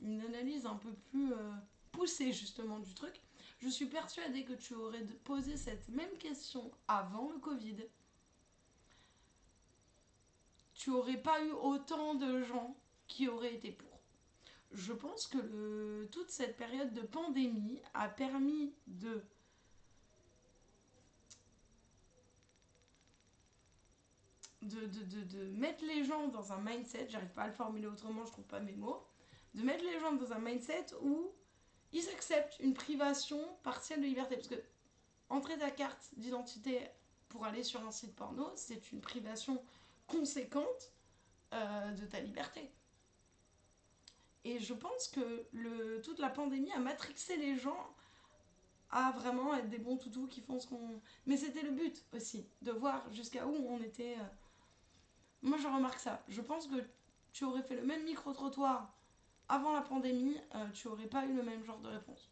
une analyse un peu plus poussée justement du truc. Je suis persuadée que tu aurais posé cette même question avant le Covid. Tu aurais pas eu autant de gens qui auraient été pour. Je pense que toute cette période de pandémie a permis de mettre les gens dans un mindset, j'arrive pas à le formuler autrement, je trouve pas mes mots, de mettre les gens dans un mindset où ils acceptent une privation partielle de liberté. Parce que entrer ta carte d'identité pour aller sur un site porno, c'est une privation conséquente de ta liberté. Et je pense que toute la pandémie a matrixé les gens à vraiment être des bons toutous qui font ce qu'on... Mais c'était le but aussi, de voir jusqu'à où on était... Moi je remarque ça. Je pense que tu aurais fait le même micro-trottoir avant la pandémie, tu aurais pas eu le même genre de réponse.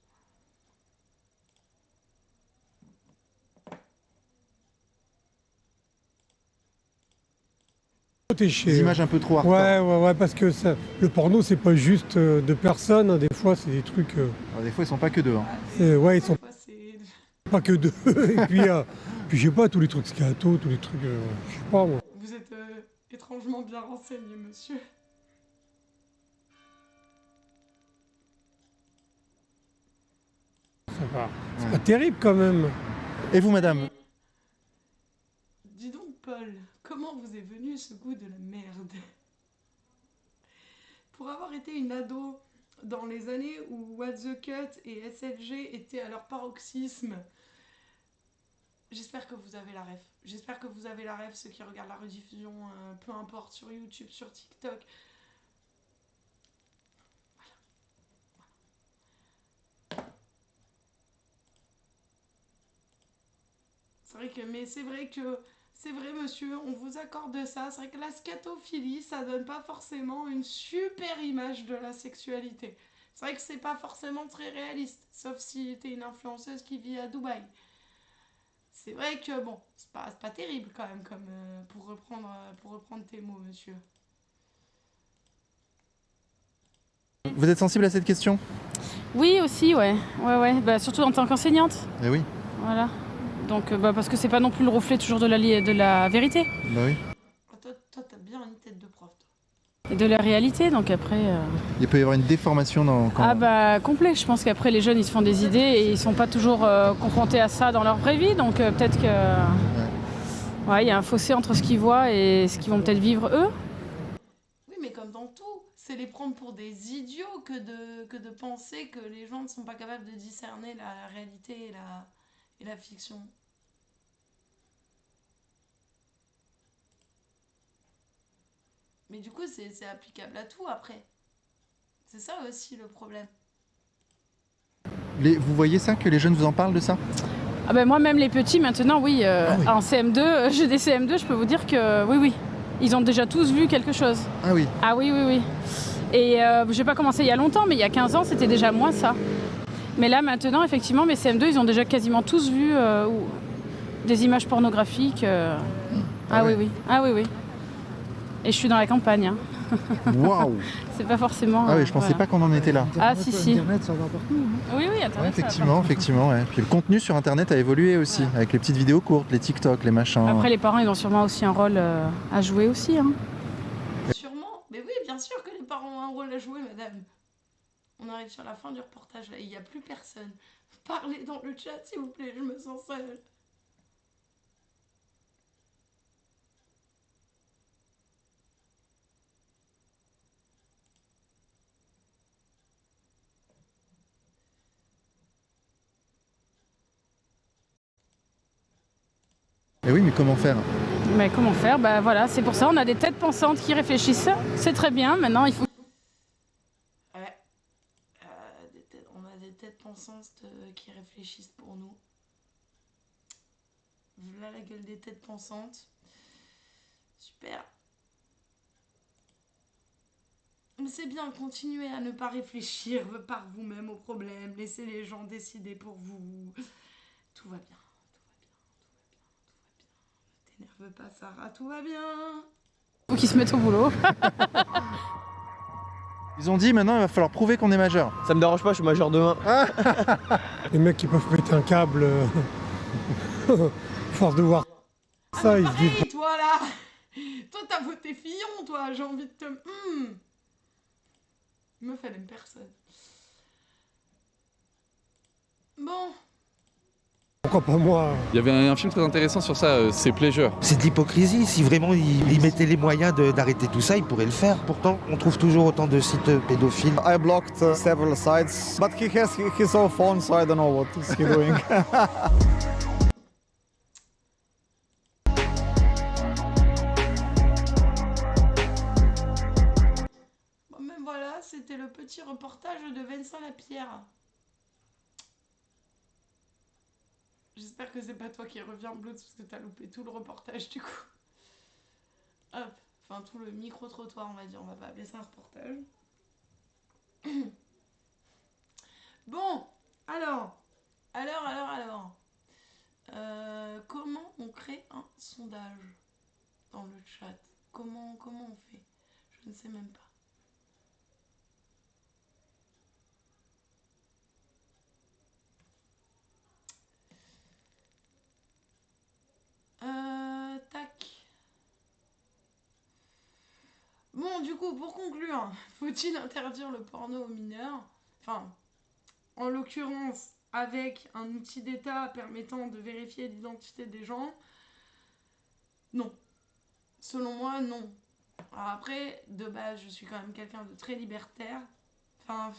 Des images un peu trop hardcore. Ouais, parce que le porno, c'est pas juste deux personnes, hein, des fois, c'est des trucs... Des fois, ils sont pas que deux. Hein. Ouais, ils sont pas que deux. Et puis, je sais pas, tous les trucs scato, tous les trucs... je sais pas, moi. Vous êtes étrangement bien renseigné, monsieur. C'est pas terrible, quand même. Et vous, madame? Dis donc, Paul, comment vous est venu ce goût de la merde? Pour avoir été une ado dans les années où What the Cut et SFG étaient à leur paroxysme, j'espère que vous avez la ref. J'espère que vous avez la ref, ceux qui regardent la rediffusion, peu importe, sur YouTube, sur TikTok. C'est vrai, monsieur, on vous accorde ça. C'est vrai que la scatophilie, ça donne pas forcément une super image de la sexualité. C'est vrai que c'est pas forcément très réaliste, sauf si t'es une influenceuse qui vit à Dubaï. C'est vrai que bon, c'est pas terrible quand même, comme pour reprendre tes mots, monsieur. Vous êtes sensible à cette question? Oui, aussi, ouais. Bah, surtout en tant qu'enseignante. Eh oui. Voilà. Donc, parce que c'est pas non plus le reflet toujours de la vérité. Bah oui. Toi, t'as bien une tête de prof, toi. Et de la réalité, donc après... Il peut y avoir une déformation dans... Ah bah, complet. Je pense qu'après, les jeunes, ils se font des idées et ils sont pas toujours confrontés à ça dans leur vraie vie. Donc, peut-être que... Ouais, il y a un fossé entre ce qu'ils voient et ce qu'ils vont peut-être vivre, eux. Oui, mais comme dans tout. C'est les prendre pour des idiots que de penser que les gens ne sont pas capables de discerner la réalité et la fiction. Mais du coup, c'est applicable à tout après. C'est ça aussi le problème. Vous voyez ça, que les jeunes vous en parlent de ça? Ah ben moi, même les petits, maintenant, oui, en CM2, j'ai des CM2, je peux vous dire que oui, ils ont déjà tous vu quelque chose. Ah oui. Ah oui. Et j'ai pas commencé il y a longtemps, mais il y a 15 ans, c'était déjà moins ça. Mais là, maintenant, effectivement, mes CM2, ils ont déjà quasiment tous vu des images pornographiques. Ah oui. Et je suis dans la campagne. Hein. Waouh. C'est pas forcément... Ah oui, je pensais pas qu'on en était là. Ah si. Internet, ça va partout. Hein. Oui, Internet, ouais, effectivement. Ouais. Puis le contenu sur Internet a évolué aussi, avec les petites vidéos courtes, les TikTok, les machins. Après, les parents, ils ont sûrement aussi un rôle à jouer aussi. Hein. Sûrement. Mais oui, bien sûr que les parents ont un rôle à jouer, madame. On arrive sur la fin du reportage, là. Il n'y a plus personne. Parlez dans le chat, s'il vous plaît, je me sens seule. Et oui, mais comment faire? Mais comment faire? Bah voilà, c'est pour ça, on a des têtes pensantes qui réfléchissent. C'est très bien, maintenant il faut... Ouais. On a des têtes pensantes qui réfléchissent pour nous. Voilà la gueule des têtes pensantes. Super. Mais c'est bien, continuez à ne pas réfléchir par vous-même aux problèmes. Laissez les gens décider pour vous. Tout va bien. Ne t'énerve pas, Sarah, tout va bien. Faut qu'ils se mettent au boulot. Ils ont dit maintenant il va falloir prouver qu'on est majeur. Ça me dérange pas, je suis majeur demain. Les mecs qui peuvent péter un câble, force de voir ça, ils se disent... Hey, toi là. Toi t'as voté Fillon, toi. J'ai envie de te... Meuf, elle aime personne. Bon. Pourquoi pas moi? Il y avait un film très intéressant sur ça, c'est Pleasure. C'est de l'hypocrisie. Si vraiment ils mettaient les moyens d'arrêter tout ça, ils pourraient le faire. Pourtant, on trouve toujours autant de sites pédophiles. I blocked several sites, but he has his own phone, so I don't know what is he doing. Bon, ben voilà, c'était le petit reportage de Vincent Lapierre. J'espère que c'est pas toi qui reviens Blood parce que t'as loupé tout le reportage du coup. Hop, enfin tout le micro-trottoir on va dire, on va pas appeler ça un reportage. Bon, alors. Comment on crée un sondage dans le chat? Comment on fait? Je ne sais même pas. Tac. Bon, du coup, pour conclure, faut-il interdire le porno aux mineurs? Enfin, en l'occurrence, avec un outil d'État permettant de vérifier l'identité des gens? Non. Selon moi, non. Alors après, de base, je suis quand même quelqu'un de très libertaire. Enfin,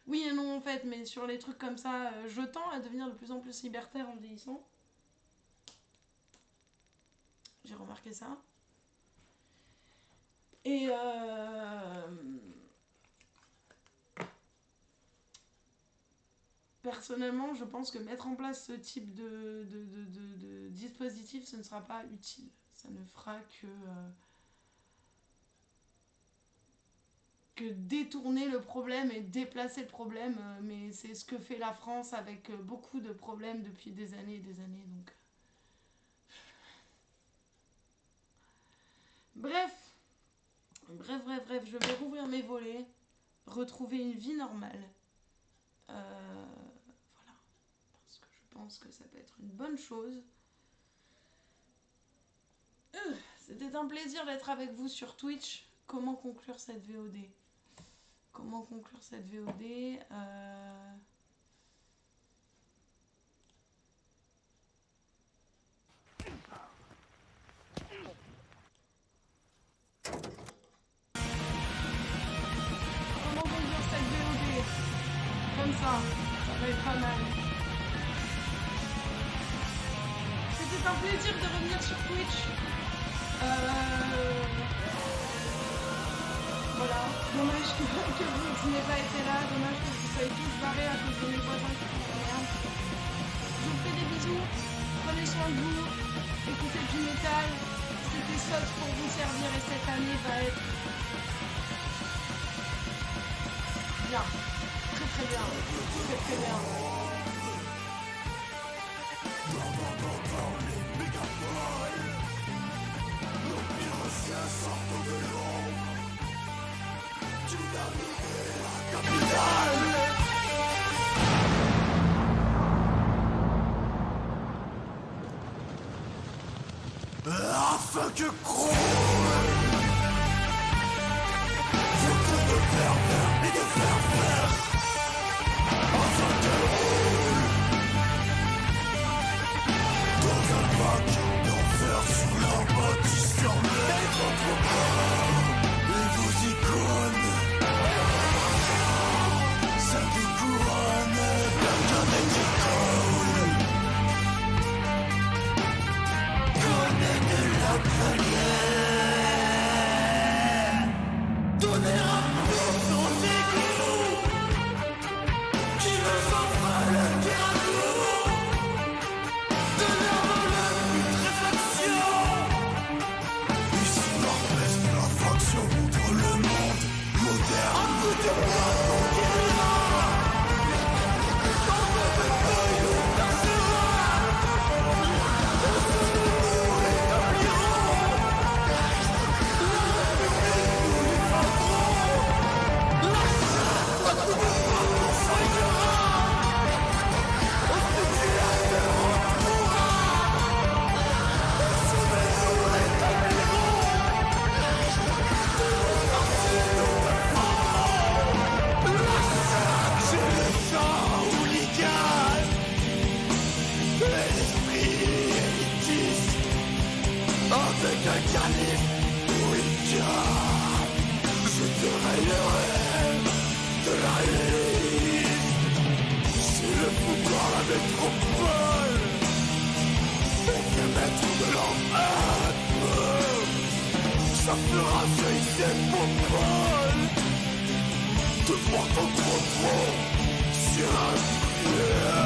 oui et non en fait, mais sur les trucs comme ça, je tends à devenir de plus en plus libertaire en vieillissant. J'ai remarqué ça. Et personnellement, je pense que mettre en place ce type de dispositif, ce ne sera pas utile. Ça ne fera que détourner le problème et déplacer le problème. Mais c'est ce que fait la France avec beaucoup de problèmes depuis des années et des années. Donc... Bref, je vais rouvrir mes volets, retrouver une vie normale. Voilà, parce que je pense que ça peut être une bonne chose. C'était un plaisir d'être avec vous sur Twitch. Comment conclure cette VOD? ça va être pas mal. C'était un plaisir de revenir sur Twitch. Voilà, dommage que vous n'ayez pas été là, dommage que vous soyez tous barrés à cause de mes voisins qui font la merde. Je vous fais des bisous, prenez soin de vous, écoutez du métal, c'était sauce pour vous servir et cette année va être bien, très bien, très bien. Afin que croule surtout de faire et de faire faire. Afin qu'elle roule dans un bac d'enfer sous la bâtisseur. Et votre corps et vos icônes, ça vous couronne avec des cols. Connais de la première, donner un peu son égo, qui veut s'en faire le carreau, de leur la putréfaction. Ici l'orpèse de la faction contre le monde moderne. Un coup de bras conquérira, on ne peut pas y passera. Avec un calife ou une carte, je te raillerai de la réalité. C'est le pouvoir, la métropole, on fait mettre de l'envers. Ça fera jaillir ses popoles de voir ton trop sur un pied.